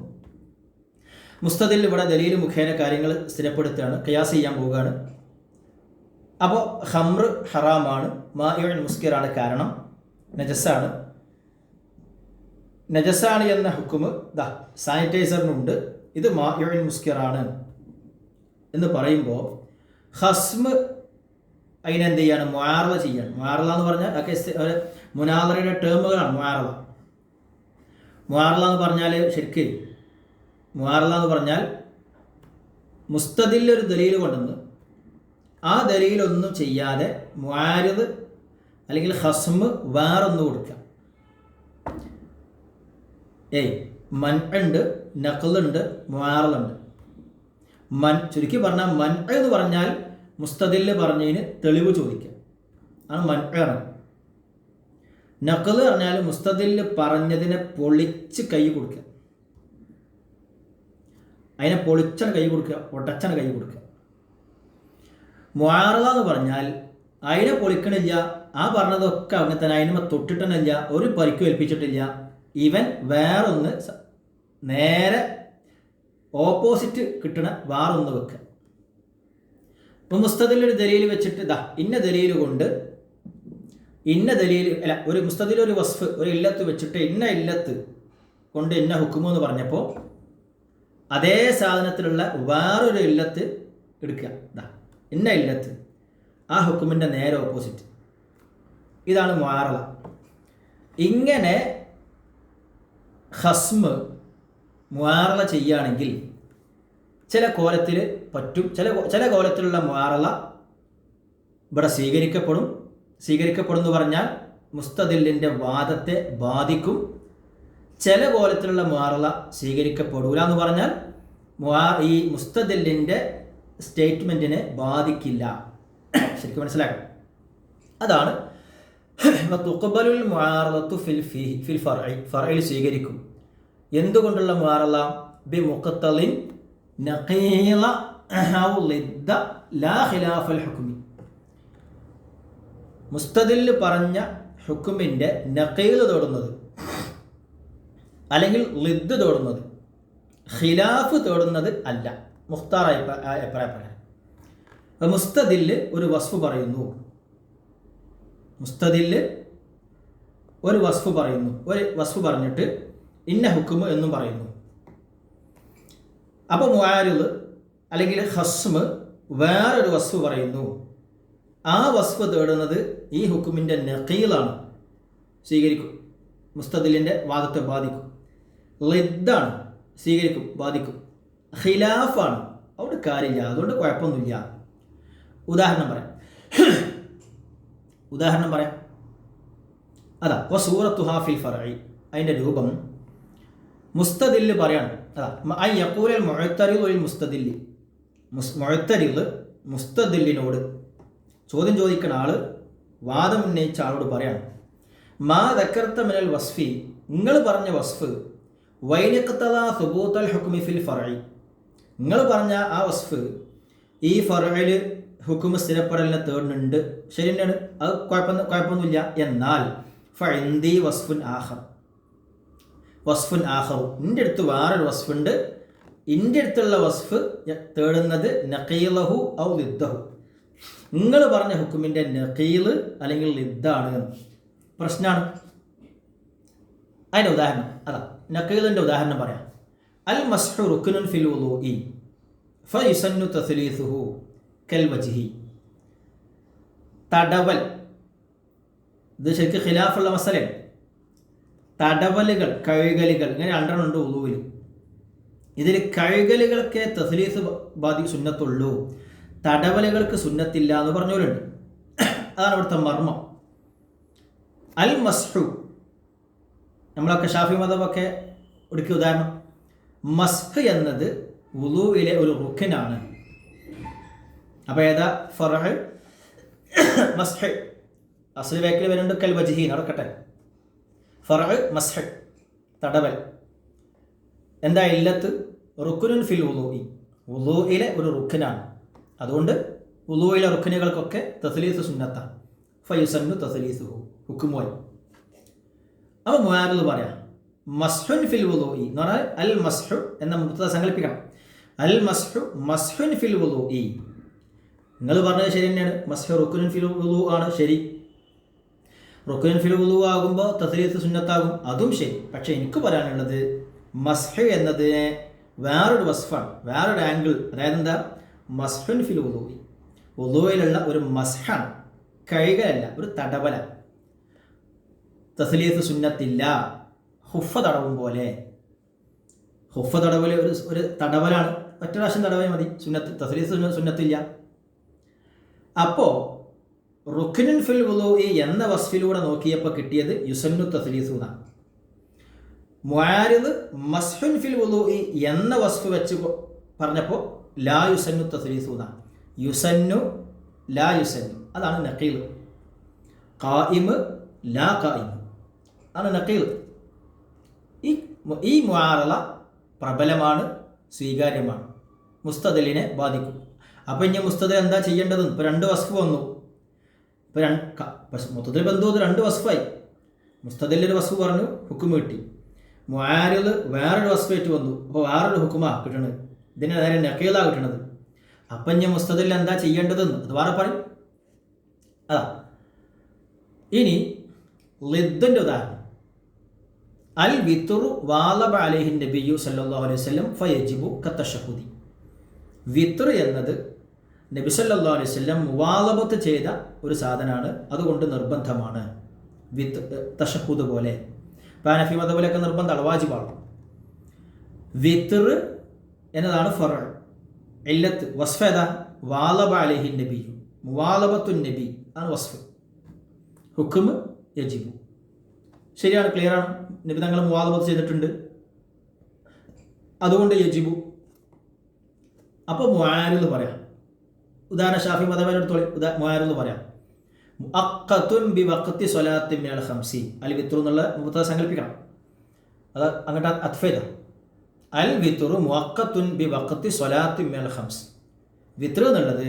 മുസ്തദിൽ ഇവിടെ ദലീൽ മുഖേന കാര്യങ്ങൾ സ്ഥിരപ്പെടുത്തുകയാണ്, ഖിയാസ് ചെയ്യാൻ പോവുകയാണ്. അപ്പോൾ ഖംർ ഹറാമാണ്, മാഇഉൻ മുസ്കിറാണ്, കാരണം നജസാണ്. നജസാണ് എന്ന ഹുക്കുമ് സാനിറ്റൈസറിനുണ്ട്, ഇത് മാഇഉൻ മുസ്കിറാണ് എന്ന് പറയുമ്പോൾ ഹസ്മ് അതിനെന്ത് ചെയ്യാണ്? മുആറള ചെയ്യാണ്. മുആറള എന്ന് പറഞ്ഞാൽ ഒക്കെ മുനാദറയുടെ ടേമുകളാണ്. മുആറള എന്ന് പറഞ്ഞാൽ ശരിക്ക് മുആറള എന്ന് പറഞ്ഞാൽ മുസ്തദില്ലൊരു ദലീൽ കൊണ്ടുവന്ന് ആ ദലീലൊന്നും ചെയ്യാതെ മുആരിദ് അല്ലെങ്കിൽ ഹസ്മ് വേറൊന്ന് കൊടുക്കുക. മൻഉണ്ട്, നഖ്ലുണ്ട്, മുആറളുണ്ട്. ചുരുക്കി പറഞ്ഞാൽ മൻഉ എന്ന് പറഞ്ഞാൽ മുസ്തദില്ല് പറഞ്ഞതിന് തെളിവ് ചോദിക്കുക, ആണ് മൻഉ. നഖല് പറഞ്ഞാൽ മുസ്തദിൽ പറഞ്ഞതിനെ പൊളിച്ച് കൈ കൊടുക്കുക, അതിനെ പൊളിച്ചാണ് കൈ കൊടുക്കുക, ഒടച്ചാണ് കൈ കൊടുക്കുക. മുആറള എന്ന് പറഞ്ഞാൽ അതിനെ പൊളിക്കണില്ല, ആ പറഞ്ഞതൊക്കെ അങ്ങനെ തന്നെ, അതിനെ തൊട്ടിട്ടണില്ല, ഒരു പരിക്കും ഏൽപ്പിച്ചിട്ടില്ല, ഇവൻ വേറൊന്ന് നേരെ ഓപ്പോസിറ്റ് കിട്ടണ വേറൊന്ന് വെക്കുക. ഇപ്പം മുസ്തദിലൊരു ദലീൽ വെച്ചിട്ട് ഇന്ന ദലീൽ കൊണ്ട് ഇന്ന ദലീൽ അല്ല, ഒരു മുസ്തദിൽ ഒരു വസ്ഫ് ഒരു ഇല്ലത്ത് വെച്ചിട്ട് ഇന്ന ഇല്ലത്ത് കൊണ്ട് ഇന്ന ഹുക്കുമോ എന്ന് പറഞ്ഞപ്പോൾ അതേ സാധനത്തിലുള്ള വേറൊരു ഇല്ലത്ത് എടുക്കുക, ഇന്ന ഇല്ലത്ത്, ആ ഹുക്കുമിൻ്റെ നേരെ ഓപ്പോസിറ്റ്. ഇതാണ് മുആറള. ഇങ്ങനെ ഖസ്മ് മുആറള ചെയ്യുകയാണെങ്കിൽ ചില കോലത്തിൽ പറ്റും, ചില കോലത്തിലുള്ള മുആറള ഇവിടെ സ്വീകരിക്കപ്പെടും എന്ന് പറഞ്ഞാൽ മുസ്തദിലിൻ്റെ വാദത്തെ ബാധിക്കും. ചില കോലത്തിലുള്ള മുആറള സ്വീകരിക്കപ്പെടൂല എന്ന് പറഞ്ഞാൽ ഈ മുസ്തദിലിൻ്റെ സ്റ്റേറ്റ്മെൻറ്റിനെ ബാധിക്കില്ല. ശരിക്കും മനസ്സിലാക്കണം. അതാണ് തുഖ്ബലുൽ മുആറളത്തു ഫിൽ ഫർഇൽ സ്വീകരിക്കും. എന്തുകൊണ്ടുള്ള മുആറള? ബി മുഖത്തലിൻ നഖീല ഔ ലിദ്ദ ലാ ഖിലാഫൽ ഹുക്മി. മുസ്തദിൽ പറഞ്ഞ ഹുക്കുമിൻ്റെ നഖീൽ തോടുന്നത് അല്ലെങ്കിൽ ലിദ്ദ് തോടുന്നത്, ഖിലാഫ് തോടുന്നത് അല്ല. മുഖ്താറായി അഭിപ്രായപ്പെടാൻ മുസ്തദിൽ ഒരു വസ്ഫ് പറയുന്നു, ഒരു വസ്ഫ് പറഞ്ഞിട്ട് ഇന്ന ഹുക്കുമ് എന്നും പറയുന്നു. അപ്പോൾ മുആരിദ് അല്ലെങ്കിൽ ഖസ്മ് വേറൊരു വസ്ഫ് പറയുന്നു, ആ വസ്ഫ് തേടുന്നത് ഈ ഹുക്കുമിൻ്റെ നഖീലാണ്, സ്വീകരിക്കും, മുസ്തദിലിൻ്റെ വാദത്തെ ബാധിക്കും. ലിദ്ദാണ്, സ്വീകരിക്കും, ബാധിക്കും. ഖിലാഫാണ്, അവിടെ കാര്യമില്ല, അതുകൊണ്ട് കുഴപ്പമൊന്നുമില്ല. ഉദാഹരണം പറയാം. അതാ വസൂറത്തുഹാ ഫിൽ ഫർഇ, അതിൻ്റെ രൂപം മുസ്തദിൽ പറയാണ്. ഐ യഖൂലൽ മുഅ്തരിദ് വൽ മുസ്തദിൽ, മുഅ്തരിദ് മുസ്തദിലിനോട്, ചോദ്യം ചോദിക്കുന്ന ആള് വാദം ഉന്നയിച്ച ആളോട് പറയാണ്, മാ ദക്കർത മിനൽ വസ്ഫി, നിങ്ങൾ പറഞ്ഞ വസ്ഫ്, വൈനഖ്തദാ സുബൂതൽ ഹുക്മി ഫിൽ ഫർഇ, നിങ്ങൾ പറഞ്ഞ ആ വസ്ഫ് ഈ ഫർഇൽ ഹുക്കും സ്ഥിരപ്പെടലിനെ തേടുന്നുണ്ട്, ശരി തന്നെയാണ്, അത് കുഴപ്പമൊന്നുമില്ല. എന്നാൽ ഫഇന്ദി വസ്ഫുൻ ആഖർ, എൻ്റെ അടുത്ത് വേറൊരു വസ്ഫുണ്ട്, എൻ്റെ അടുത്തുള്ള വസ്ഫ് തേടുന്നത് നഖീലഹു ഔ ലിദ്ദഹു, നിങ്ങൾ പറഞ്ഞ ഹുക്കുമിൻ്റെ നഖീൽ അല്ലെങ്കിൽ ലിദ്ദാണ്. പ്രശ്നമാണ്. അതിൻ്റെ ഉദാഹരണം നഖീലിൻ്റെ ഉദാഹരണം പറയാം. അൽ മസ്ഹു റുക്നുൻ ഫിൽ വുളൂഇ ഫയുസന്നു തസ്ലീസുഹു കൽ വജ്ഹി. തടവൽ, ഇത് ശരിക്കും ഖിലാഫുള്ള മസലയാണ്. തടവലുകൾ, കഴുകലുകൾ, ഇങ്ങനെ രണ്ടെണ്ണമുണ്ട് വുളൂവിൽ. ഇതിൽ കഴുകലുകൾക്ക് തസ്ലീസ് സുന്നത്തുള്ളൂ, തടവലുകൾക്ക് സുന്നത്തില്ല എന്ന് പറഞ്ഞവരുണ്ട്. അതാണ് ഇവിടുത്തെ മർമ്മം. അൽ മസ്ഹു, നമ്മളൊക്കെ ഷാഫി മദബൊക്കെ ഒടുക്കിയ ഉദാഹരണം. മസ്ഹ് എന്നത് വുളൂഇലെ ഒരു റുക്നാണ്. അപ്പോൾ ഏതാ? ഫർഇ മസ്ഹ്. അസ്ലി വേക്കിൽ വരുന്നുണ്ട് കൽ വജ്ഹി, നടക്കട്ടെ. ഫർഇ മസ്ഹ്, തടവൽ. എന്താ ഇല്ലത്ത്? റുക്നുൻ ഫിൽ വുളൂഇ, വുളൂഇലെ ഒരു റുക്നാണ്. അതുകൊണ്ട് വുളൂഇലെ റുക്നുകൾക്കൊക്കെ തസ്ലീസ് സുന്നത്താണ്. ഫയുസന്നു തസ്ലീസുഹു, ഹുക്കുമായി. അപ്പോൾ മുആരിദ് പറയാം, മസ്ഹുൻ ഫിൽ വുളൂഇ എന്ന് പറഞ്ഞാൽ അൽ മസ്ഹു എന്ന മുബ്തദ സങ്കല്പിക്കണം. അൽ മസ്ഹു മസ്ഹുൻ ഫിൽ വുളൂഇ, നിങ്ങൾ പറഞ്ഞത് ശരി തന്നെയാണ്, മസ്ഹു റുക്നുൻ ഫിൽ വുളൂ ആണ് ശരി. റുക്നുൻ ഫിൽ വുളൂ ആകുമ്പോൾ തസ്ലീസ് സുന്നത്താകും, അതും ശരി. പക്ഷേ എനിക്ക് പറയാനുള്ളത് മസ്ഹ് എന്നതിനെ വേറൊരു വസ്ഫാണ്, വേറൊരു ആംഗിൾ. അതായത് എന്താ? മസ്ഹുൻ ഫിൽ വുളൂഇ, വുളൂയിലുള്ള ഒരു മസ്ഹാണ്, കഴുകലല്ല, ഒരു തടവല. തസ്ലീസ് സുന്നത്തില്ല. ഹുഫ തടവും പോലെ, ഹുഫ തടവൽ ഒരു തടവലാണ്, ഒറ്റ പ്രാവശ്യം തടവൽ മതി, സുന്നത്ത്, തസ്ലീസ് സുന്നത്തില്ല. അപ്പോൾ റുക്നുൻ ഫിൽ വുളൂഇ എന്ന വസ്ഫിലൂടെ നോക്കിയപ്പോൾ കിട്ടിയത് യുസന്നു തസ്ലീസു എന്നാണ്. മുആരിദ് മസ്ഹുൻ ഫിൽ വുളൂഇ എന്ന വസ്ഫ് വെച്ച് പറഞ്ഞപ്പോൾ ലാ യുസന്നു തസ്ലീസു എന്നാണ്. യുസന്നു ലാ യുസന്നു, അതാണ് നഖീൽ. ഖായിമ് ലാ ഖായിമ്, ആണ് നഖീൽ. ഈ മുആറള പ്രബലമാണ്, സ്വീകാര്യമാണ്, മുസ്തദലിനെ ബാധിക്കും. അപ്പം ഇനി മുസ്തദൽ എന്താ ചെയ്യേണ്ടത്? ഇപ്പോൾ 2 വസ്ഫ് വന്നു. ഇപ്പോൾ മൊത്തത്തിൽ ബന്ധു 2 വസ്ഫായി. മുസ്തദലിൽ ഒരു വസ്ഫ് പറഞ്ഞു, ഹുക്കും കിട്ടി. മുആരിദ് വേറൊരു വസ്ഫായിട്ട് വന്നു, അപ്പോൾ വേറൊരു ഹുക്കുമാണ് കിട്ടണത്. ഇതിന് നേരെ നഖീലാണ് കിട്ടണത്. അപ്പം ഇനി മുസ്തദലിൽ എന്താ ചെയ്യേണ്ടതെന്ന് അത് വേറെ പറയും. അതാ ഇനി ലിദ്ദിൻ്റെ ഉദാഹരണം. അൽ വിത്റു വാലബ അലൈഹി നബിയു സല്ലല്ലാഹു അലൈഹി വസല്ലം ഫയജിബു കത്തശഹുദി. വിത്ർ എന്നത് നബി സല്ലല്ലാഹു അലൈഹി വസല്ലം മുവാലബത്ത് ചെയ്ത ഒരു സാധനമാണ്, അതുകൊണ്ട് നിർബന്ധമാണ്. തശഹുദ് പോലെ ഹനഫി മദ്ഹബിലൊക്കെ നിർബന്ധമാണ്, വാജിബാണ്. വിത്ർ എന്നതാണ് ഫറഅ്. ഇല്ലത്ത് വസ്ഫ് ഏതാ? വാലബ അലൈഹി നബിയു, മുവാലബത്തുൻ നബി ആണ് വസ്ഫ്. ഹുക്ം യജിബു. ശരിയാണ്, ക്ലിയറാണ്. നബി തങ്ങൾ മുവാലബത്ത് ചെയ്തിട്ടുണ്ട്, അതുകൊണ്ട് യജിബു. അപ്പോൾ മുആരിദ് പറയാം. ഉദാഹരണം ഷാഫി മദ്ഹബിനെടുത്തോളി. മുആരിദ് പറയാം, മുഅഖ്ഖതുൻ ബി വഖ്തി സ്വലാത്തി മിനൽ ഖംസി. അൽ വിത്റു എന്നുള്ള മുബത്തദ സങ്കല്പിക്കണം, അത് അങ്ങോട്ട് അത്ഫ ചെയ്ത. അൽ വിത്റു മുഅഖ്ഖതുൻ ബി വഖ്തി സ്വലാത്തി മിനൽ ഖംസ്. വിത്ർ എന്നുള്ളത്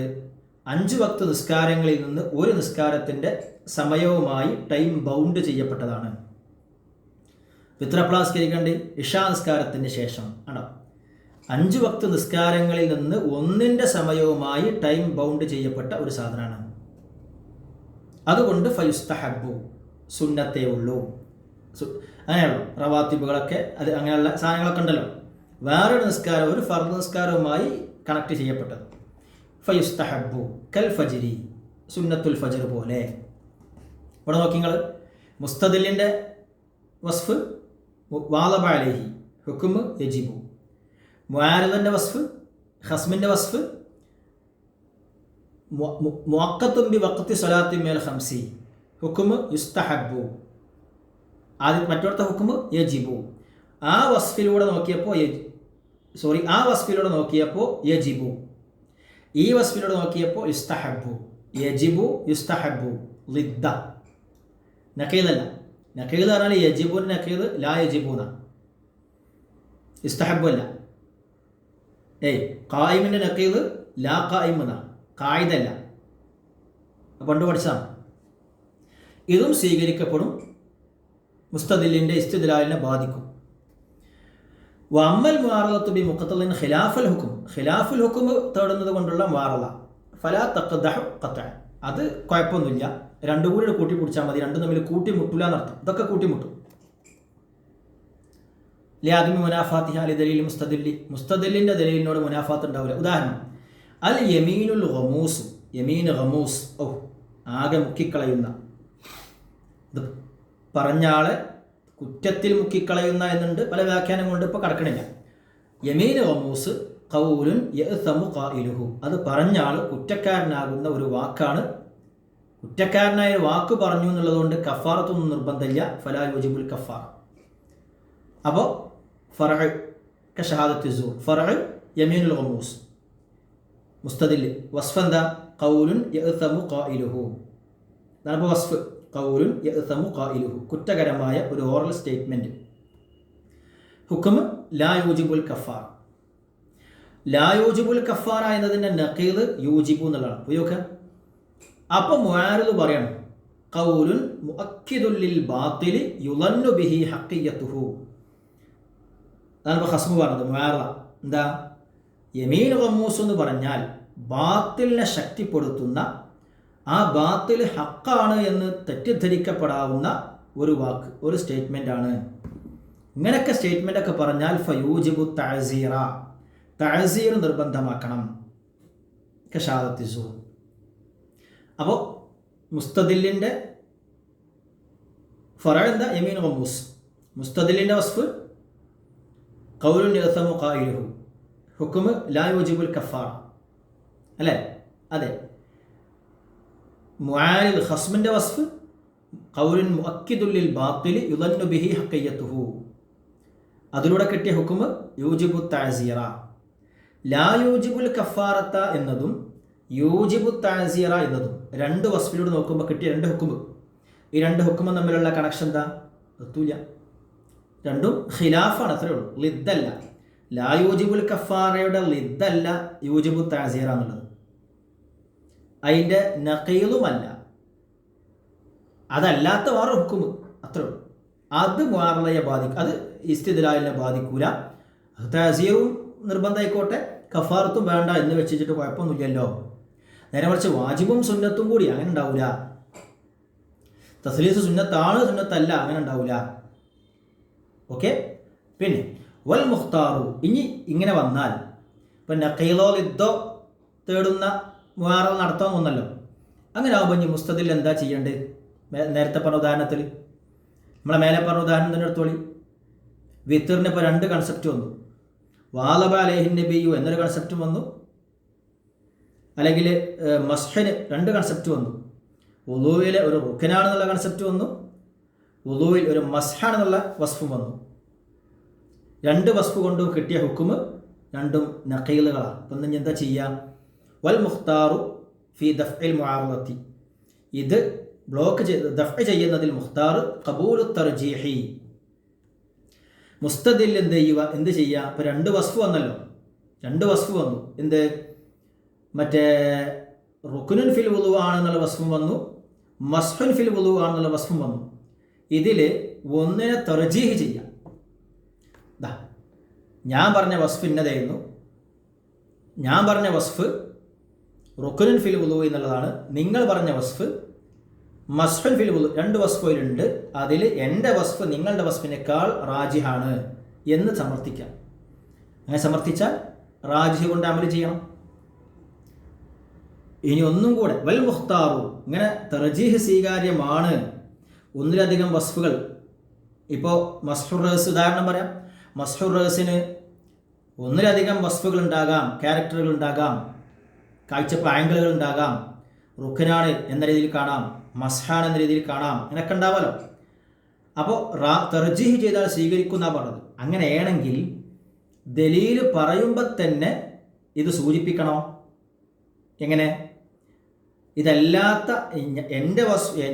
5 വക്ത് നിസ്കാരങ്ങളിൽ നിന്ന് ഒരു നിസ്കാരത്തിൻ്റെ സമയവുമായി ടൈം ബൗണ്ട് ചെയ്യപ്പെട്ടതാണ്. വിത്ർ എപ്പോഴാണ് നിസ്കരിക്കേണ്ടത്? ഇഷാ നിസ്കാരത്തിന് ശേഷം ആണോ? 5 വക്ത് നിസ്കാരങ്ങളിൽ നിന്ന് ഒന്നിൻ്റെ സമയവുമായി ടൈം ബൗണ്ട് ചെയ്യപ്പെട്ട ഒരു സാധനമാണ്. അതുകൊണ്ട് ഫയുസ്തഹബ്ബു, സുന്നത്തേ ഉള്ളൂ. അങ്ങനെയുള്ളൂ റവാത്തിബുകളൊക്കെ, അത് അങ്ങനെയുള്ള സാധനങ്ങളൊക്കെ ഉണ്ടല്ലോ. വേറൊരു നിസ്കാരം, ഒരു ഫർദ് നിസ്കാരവുമായി കണക്ട് ചെയ്യപ്പെട്ടത്. ഫയുസ്തഹബ്ബു കൽ ഫജ്രി, സുന്നത്തുൽ ഫജ്ർ പോലെ. ഇവിടെ നോക്കി നിങ്ങൾ, മുസ്തദിലിൻ്റെ വസ്ഫ് വാലബ അലൈഹി, ഹുക്ം യജിബു. മുആരിദിൻ്റെ വസ്ഫ്, ഖസ്മിൻ്റെ വസ്ഫ് മുഅഖ്ഖതുൻ ബി വഖ്തി സ്വലാത്തി മിനൽ ഖംസി, ഹുക്ം യുസ്തഹബ്ബു. ആദ്യം മറ്റൊരുത്ത ഹുക്ം യജിബു. ആ വസ്ഫിലൂടെ നോക്കിയപ്പോൾ യജിബു. ഈ വസ്ഫിലൂടെ നോക്കിയപ്പോൾ യുസ്തഹബ്ബു. യജിബു യുസ്തഹബ്ബു ലിദ്ദ. നഖീലല്ല. നഖീൽ പറഞ്ഞാൽ യജിബുൻ നഖീൽ, ലാ യജിബൂന. ഇസ്തഹബ്ബു അല്ല. ഖായിമിൻ്റെ നഖീൽ ലാ ഖായിമുന, ഖായിദല്ല. പണ്ട് പഠിച്ചതാണ്. ഇതും സ്വീകരിക്കപ്പെടും, മുസ്തദിലിൻ്റെ ഇസ്തിദ്ലാലിനെ ബാധിക്കും. വഅമ്മൽ മുആറളത്തു ബി മുഖ്തളിൻ ഖിലാഫുൽ ഹുക്ം, ഖിലാഫുൽ ഹുക്ം തേടുന്നത് കൊണ്ടുള്ള മുആറള ഫലാ തഖ്ദഹു ഖത്അൻ, അത് കുഴപ്പമൊന്നുമില്ല. രണ്ടും കൂടി കൂട്ടിപ്പിടിച്ചാൽ മതി, രണ്ടും തമ്മിൽ കൂട്ടിമുട്ടില്ല എന്നർത്ഥം. ഇതൊക്കെ കൂട്ടിമുട്ടും. ലിയാദിമി മുനാഫാത്തിഹ ലി ദലീൽ മുസ്തദില്ലി, മുസ്തദിലിൻ്റെ ദലീലിനോട് മുനാഫാത്ത് ഉണ്ടാവില്ല. ഉദാഹരണം അൽ യമീനുൽ ഗമൂസ്, യമീൻ ഗമൂസ്, ആകെ മുക്കിക്കളയുന്ന, ഇത് പറഞ്ഞ ആളെ കുറ്റത്തിൽ മുക്കിക്കളയുന്ന എന്നുണ്ട്, പല വ്യാഖ്യാനം കൊണ്ട് ഇപ്പോൾ കടക്കണില്ല. യമീൻ ഗമൂസ് ഖൗലുൻ യഅ്സമു ഖായിലുഹു, അത് പറഞ്ഞ ആൾ കുറ്റക്കാരനാകുന്ന ഒരു വാക്കാണ്. കുറ്റക്കാരനായ വാക്ക് പറഞ്ഞു എന്നുള്ളതുകൊണ്ട് കഫാറത്തൊന്നും നിർബന്ധമില്ല. ഫലാ യുജിബുൽ കഫാറ. അപ്പോൾ ഫറഅ് കശഹാദത്തി സൂർ, ഫറഅ് യമീനുൽ ഗമൂസ്. മുസ്തദിൽ വസ്ഫ് എന്താ? ഖൗലുൻ യഅ്സമു ഖായിലുഹു. അതാണ് ഇപ്പോൾ വസ്ഫ്, ഖൗലുൻ യഅ്സമു ഖായിലുഹു, കുറ്റകരമായ ഒരു ഓറൽ സ്റ്റേറ്റ്മെൻറ്റ്. ഹുക്ം ലാ യൂജിബുൽ കഫാറ. ലാ യൂജിബുൽ കഫാറ എന്നതിൻ്റെ നഖീൽ യൂജിബു എന്നുള്ളതാണ്. ഉപയോഗിക്കുക. അപ്പോൾ മുആരിദ് പറയണം, ഖൗലുൻ മുഅക്കിദുൻ ലിൽ ബാത്തിലി യുളന്നു ബിഹി ഹഖിയത്തുഹു. അതാണ് ഇപ്പോൾ ഖസ്മു പറഞ്ഞത്. മുആരിദ എന്താ? യമീൻ ഗമൂസ് എന്ന് പറഞ്ഞാൽ ബാത്തിലിനെ ശക്തിപ്പെടുത്തുന്ന, ആ ബാത്തിൽ ഹക്കാണ് എന്ന് തെറ്റിദ്ധരിക്കപ്പെടാവുന്ന ഒരു വാക്ക്, ഒരു സ്റ്റേറ്റ്മെൻ്റ് ആണ്. ഇങ്ങനെയൊക്കെ സ്റ്റേറ്റ്മെൻ്റൊക്കെ പറഞ്ഞാൽ ഫയൂജിബു തഅസീറ, തഅസീർ നിർബന്ധമാക്കണം. കശാദത്തി സൂർ. അപ്പോൾ മുസ്തദിലിൻ്റെ ഫറഅ് എന്താ? യമീൻ ഗമൂസ്. മുസ്തദിലിൻ്റെ വസ്ഫ് ഖൗലുൻ യഅ്സമു ഖായിലുഹു, ഹുക്ം ലാ യൂജിബുൽ കഫാറ അല്ലേ? അതെ. മുആരിദ് ഖസ്മിൻ്റെ വസ്ഫ് ഖൗലുൻ മുഅക്കിദുൻ ലിൽ ബാത്തിലി യുളന്നു ബിഹി ഹഖിയത്തുഹു, അതിലൂടെ കിട്ടിയ ഹുക്ം യൂജിബു തഅസീറ. ലാ യൂജിബുൽ കഫാറത്ത എന്നതും യൂജിബു തഅസീറ എന്നതും 2 വസ്ഫിലൂടെ നോക്കുമ്പോൾ കിട്ടിയ 2 ഹുക്ം. ഈ 2 ഹുക്മും തമ്മിലുള്ള കണക്ഷൻ എന്താ? എത്തൂല. രണ്ടും ഖിലാഫാണ്, അത്രേ ഉള്ളൂ. ലിദ്ദല്ല. ലാ യൂജിബുൽ കഫാറയുടെ ലിദ്ദല്ല യൂജിബു തഅസീറ എന്നുള്ളത്. അതിൻ്റെ നഖീലുമല്ല, അതല്ലാത്ത വേറെ ഹുക്കും, അത്രേ ഉള്ളൂ. അത് മുആറളയെ ബാധിക്കും, അത് ഇസ്തിദ്ലാലിനെ ബാധിക്കൂല. തഅസീറും നിർബന്ധമായിക്കോട്ടെ, കഫാറത്തും വേണ്ട എന്ന് വെച്ചിട്ട് കുഴപ്പമൊന്നുമില്ലല്ലോ. നേരെ മറിച്ച് വാജിബും സുന്നത്തും കൂടി അങ്ങനെ ഉണ്ടാവില്ല. തസ്ലീസ് സുന്നത്താണ്, സുന്നത്തല്ല, അങ്ങനെ ഉണ്ടാവില്ല. ഓക്കെ. പിന്നെ വൽ മുഖ്താറു, ഇനി ഇങ്ങനെ വന്നാൽ ഇപ്പം നഖീലോ ലിദ്ദോ തേടുന്ന മുആറള നടത്താൻ ഒന്നല്ലോ. അങ്ങനെ ആകുമ്പോൾ ഇനി മുസ്തദിൽ എന്താ ചെയ്യേണ്ടത്? നേരത്തെ പറഞ്ഞ ഉദാഹരണത്തിൽ, നമ്മളെ മേലെ പറഞ്ഞ ഉദാഹരണം തന്നെ എടുത്തോളി. വിത്തറിന് ഇപ്പോൾ 2 കൺസെപ്റ്റ് വന്നു. വാലബ അലൈഹിൻ നബിയു എന്നൊരു കൺസെപ്റ്റും വന്നു, അല്ലെങ്കിൽ മസ്ഹിന് 2 കൺസെപ്റ്റ് വന്നു. വുളൂവിലെ ഒരു റുക്കനാണെന്നുള്ള കൺസെപ്റ്റ് വന്നു, വുളൂവിൽ ഒരു മസ്ഹാണെന്നുള്ള വസ്ഫും വന്നു. 2 വസ്ഫ് കൊണ്ടും കിട്ടിയ ഹുക്കുമ് രണ്ടും നഖീലുകളാണ്. അപ്പം ഇനി എന്താ ചെയ്യുക? വൽ മുഖ്താറു ഫി ദഫ്ഇൽ മുആറളത്തി, ഇത് ബ്ലോക്ക് ചെയ്ത് ദഫ്ഇ ചെയ്യുന്നതിൽ മുഖ്താർ ഖബൂലു തർജീഹി, മുസ്തദിൽ എന്ത് ചെയ്യുക? ഇപ്പോൾ 2 വസ്ഫ് വന്നല്ലോ, 2 വസ്ഫ് വന്നു. എന്ത്? മറ്റേ റുക്നുൻ ഫിൽ വുളു ആണെന്നുള്ള വസ്ഫും വന്നു, മസ്ഹുൻ ഫിൽ വുളു ആണെന്നുള്ള വസ്ഫും വന്നു. ഇതിൽ ഒന്നിനെ തർജീഹ് ചെയ്യാം. ഞാൻ പറഞ്ഞ വസ്ഫ് ഇന്നതായിരുന്നു. ഞാൻ പറഞ്ഞ വസ്ഫ് റുക്നുൻ ഫിൽ വുളു എന്നുള്ളതാണ്. നിങ്ങൾ പറഞ്ഞ വസ്ഫ് മസ്ഹുൻ ഫിൽ വുളു. 2 വസ്ഫുകളുണ്ട്, അതിൽ എൻ്റെ വസ്ഫ് നിങ്ങളുടെ വസ്ഫിനേക്കാൾ റാജിഹാണ് എന്ന് സമർത്ഥിക്കാം. അങ്ങനെ സമർത്ഥിച്ചാൽ റാജിഹ് കൊണ്ട് അമൽ ചെയ്യണം. ഇനി ഒന്നും കൂടെ, വൽ മുഖ്താറു, ഇങ്ങനെ തർജീഹ് സ്വീകാര്യമാണ്. ഒന്നിലധികം വസ്ഫുകൾ, ഇപ്പോൾ മസ്ഹുർ റഅസ് ഉദാഹരണം പറയാം. മസ്ഹുർ റഅസിന് ഒന്നിലധികം വസ്ഫുകൾ ഉണ്ടാകാം, ക്യാരക്ടറുകൾ ഉണ്ടാകാം, കാഴ്ചപ്പ് ആംഗിളുകൾ ഉണ്ടാകാം. റുക്കനാണ് എന്ന രീതിയിൽ കാണാം, മസ്ഹാൻ എന്ന രീതിയിൽ കാണാം, അങ്ങനെയൊക്കെ ഉണ്ടാവാമല്ലോ. അപ്പോൾ തർജീഹ് ചെയ്താൽ സ്വീകരിക്കുന്ന പറഞ്ഞത്. അങ്ങനെയാണെങ്കിൽ ദലീൽ പറയുമ്പോൾ തന്നെ ഇത് സൂചിപ്പിക്കണോ? എങ്ങനെ? ഇതല്ലാത്ത എൻ്റെ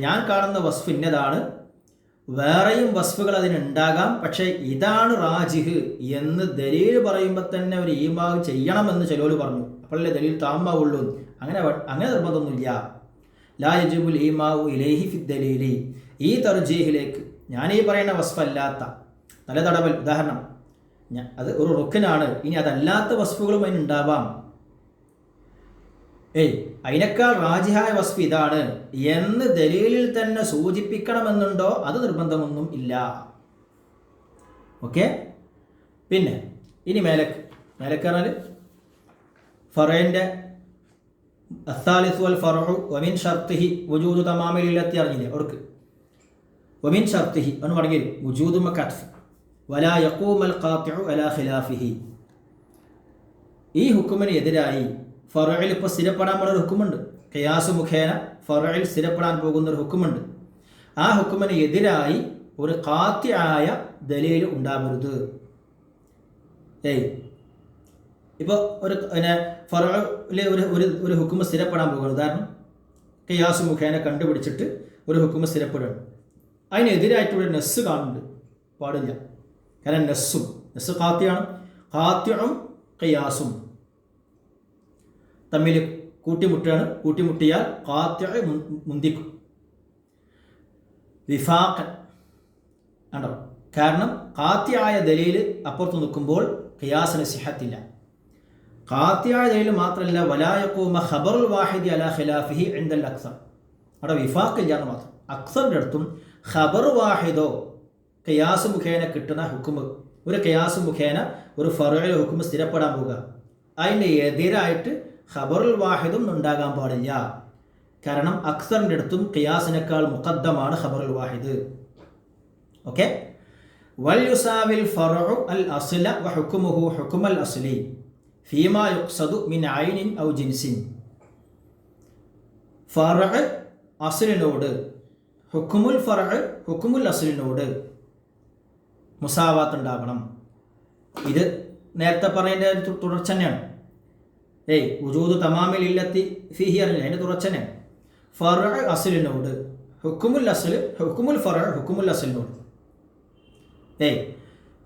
ഞാൻ കാണുന്ന വസ്ഫ് ഇന്നതാണ്, വേറെയും വസ്ഫുകൾ അതിനുണ്ടാകാം, പക്ഷേ ഇതാണ് റാജിഹ് എന്ന് ദലീൽ പറയുമ്പോൾ തന്നെ ഒരു ഈമാവ് ചെയ്യണമെന്ന് ചിലർ പറഞ്ഞു. അപ്പോഴല്ലേ ദലീൽ താമാവുള്ളൂ. അങ്ങനെ നിർബന്ധമൊന്നുമില്ല. ലാ യജിബുൽ ഈമാഉ ഇലൈഹി ഫി ദലീലി, ഈ തർജീഹിലേക്ക് ഞാൻ ഈ പറയുന്ന വസ്ഫല്ലാത്ത തലതടവൽ ഉദാഹരണം, അത് ഒരു റുക്കനാണ്, ഇനി അതല്ലാത്ത വസ്ഫുകളും അതിനുണ്ടാവാം. അതിനേക്കാൾ റാജിഹായ വസ്ഫ് ഇതാണ് എന്ന് ദലീലിൽ തന്നെ സൂചിപ്പിക്കണമെന്നുണ്ടോ? അത് നിർബന്ധമൊന്നും ഇല്ല. ഓക്കെ. പിന്നെ ഇനി മേലക്ക് പറഞ്ഞാൽ ഫറഇന്റെ അസ്സാലിസ് വൽ ഫറഉ വമിൻ ഷർത്തിഹി വുജൂദു തമാമിൽ ഇല്ലത്തി അറിഞ്ഞില്ലേ? അവർക്ക് വമിൻ ഷർത്തിഹി എന്ന് പറഞ്ഞാൽ വുജൂദു മഖത്ഫ് വലാ യഖൂമൽ ഖാതിഉ അലാ ഖിലാഫിഹി. ഈ ഹുക്കുമിന് എതിരായി ഫറഇൽ ഇപ്പോൾ സ്ഥിരപ്പെടാൻ പോണ ഒരു ഹുക്കുമുണ്ട്. ഖിയാസ് മുഖേന ഫറഇൽ സ്ഥിരപ്പെടാൻ പോകുന്ന ഒരു ഹുക്കുമുണ്ട്. ആ ഹുക്കുമിന് എതിരായി ഒരു ഖാതിആയ ദലീൽ ഉണ്ടാവരുത്. ഇപ്പോൾ ഒരു ഫറഇലെ ഒരു ഹുക്കുമ് സ്ഥിരപ്പെടാൻ പോകുന്നത്, ഉദാഹരണം ഖിയാസ് മുഖേന കണ്ടുപിടിച്ചിട്ട് ഒരു ഹുക്കുമ് സ്ഥിരപ്പെടുകയാണ്. അതിനെതിരായിട്ടുള്ള നെസ്സ് കാണുന്നുണ്ട്, പാടില്ല. കാരണം നെസ്സ് ഖാത്തിയാണ്. ഖാത്തിഉം ഖിയാസും തമ്മിൽ കൂട്ടിമുട്ടുകയാണ്. കൂട്ടിമുട്ടിയാൽ ഖാത്തിഉ മുന്തിക്കും. വിഫാഖൻ ആണോ? കാരണം ഖാത്തിയായ ദലീൽ അപ്പുറത്ത് നിൽക്കുമ്പോൾ ഖിയാസിന് സിഹത്തില്ല. ഖാത്തിയായ ദലീൽ മാത്രമല്ല, വലാ യഖൂമ ഖബറുൽ വാഹിദി അലാ ഖിലാഫിഹി ഇൻദൽ അക്സർ, അവിടെ വിഫാഖില്ല എന്ന് മാത്രം. അക്സറിൻ്റെ അടുത്തും ഖബർ വാഹിദോ ഖിയാസ് മുഖേന കിട്ടുന്ന ഹുക്കുമ്, ഒരു ഖിയാസ് മുഖേന ഒരു ഫറഇൽ ഹുക്കുമ് സ്ഥിരപ്പെടാൻ പോകുക, അതിൻ്റെ എതിരായിട്ട് ഖബറുൽ വാഹിദും ഉണ്ടാകാൻ പാടില്ല. കാരണം അക്സറിൻ്റെ അടുത്തും ഖിയാസിനേക്കാൾ മുഖദ്ദമാണ് ഖബറുൽ വാഹിദ്. ഓക്കെ. വൽ യുസാവിൽ ഫറഉ അൽ അസ്ല വ ഹുക്മുഹു ഹുക്മൽ അസ്ലി ഫീമാ യുഖ്സദു മിൻ ഐനിൻ ഔ ജിൻസിൻ. ഫറഉ അസ്ലിനോട്, ഹുക്മുൽ ഫറഉ ഹുക്മുൽ അസ്ലിനോട് മുസാവാത്ത് ഉണ്ടാകണം. ഇത് നേരത്തെ പറയുന്നതിൻ്റെ തുടർച്ച തന്നെയാണ്. വുജൂദു തമാമിൽ ഇല്ലത്തി ഫീഹി അറിഞ്ഞില്ല, അതിൻ്റെ തുടർച്ച തന്നെയാണ്. ഫറഉ അസ്ലിനോട്, ഹുക്മുൽ അസ്ൽ ഹുക്മുൽ ഫറഉ ഹുക്മുൽ അസ്ലിനോട്.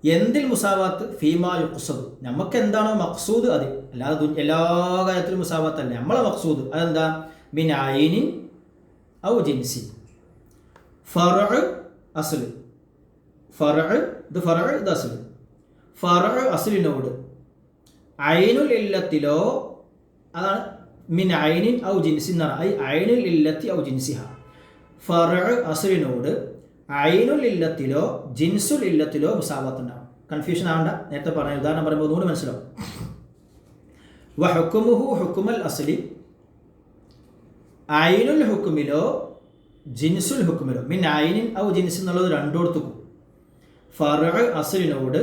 എന്തിൽ മുസാവാത്ത്? ഫീമാ യുഖ്സദ്, നമുക്ക് എന്താണോ മഖ്സൂദ് അത്. അല്ലാതെ എല്ലാ കാര്യത്തിലും മുസാവാത്തല്ല. നമ്മളെ മഖ്സൂദ് അതെന്താ? മിൻ ഐനിൻ ഔ ജിൻസി. ഫറഉ അസ്ൽ, ഫറഉ ഇത് ഫറഉ ഇത് അസ്ൽ. ഫറഉ അസ്ലിനോട് ഐനുൽ ഇല്ലത്തിലോ, അതാണ് മിൻ ഐനിൻ ഔ ജിൻസി എന്ന് പറഞ്ഞാൽ ഐനുൽ ഇല്ലത്തി ഔ ജിൻസിഹ. ഫറഉ അസ്ലിനോട് ഐനുൽ ഇല്ലത്തിലോ ജിൻസുൽ ഇല്ലത്തിലോ മുസാവാത്ത് ഉണ്ടാവും. കൺഫ്യൂഷൻ ആവണ്ട, നേരത്തെ പറഞ്ഞ ഉദാഹരണം പറയുമ്പോൾ ഒന്നുകൂടി മനസ്സിലാവും. വ ഹുക്കുമുഹു ഹുക്കുമൽ അസ്ലി, ഐനുൽ ഹുക്കുമിലോ ജിൻസുൽ ഹുക്കുമിലോ. മിൻ ഐനിൻ ഔ ജിൻസ് എന്നുള്ളത് രണ്ടോടത്തുക്കും. ഫറഉ അസ്ലിനോട്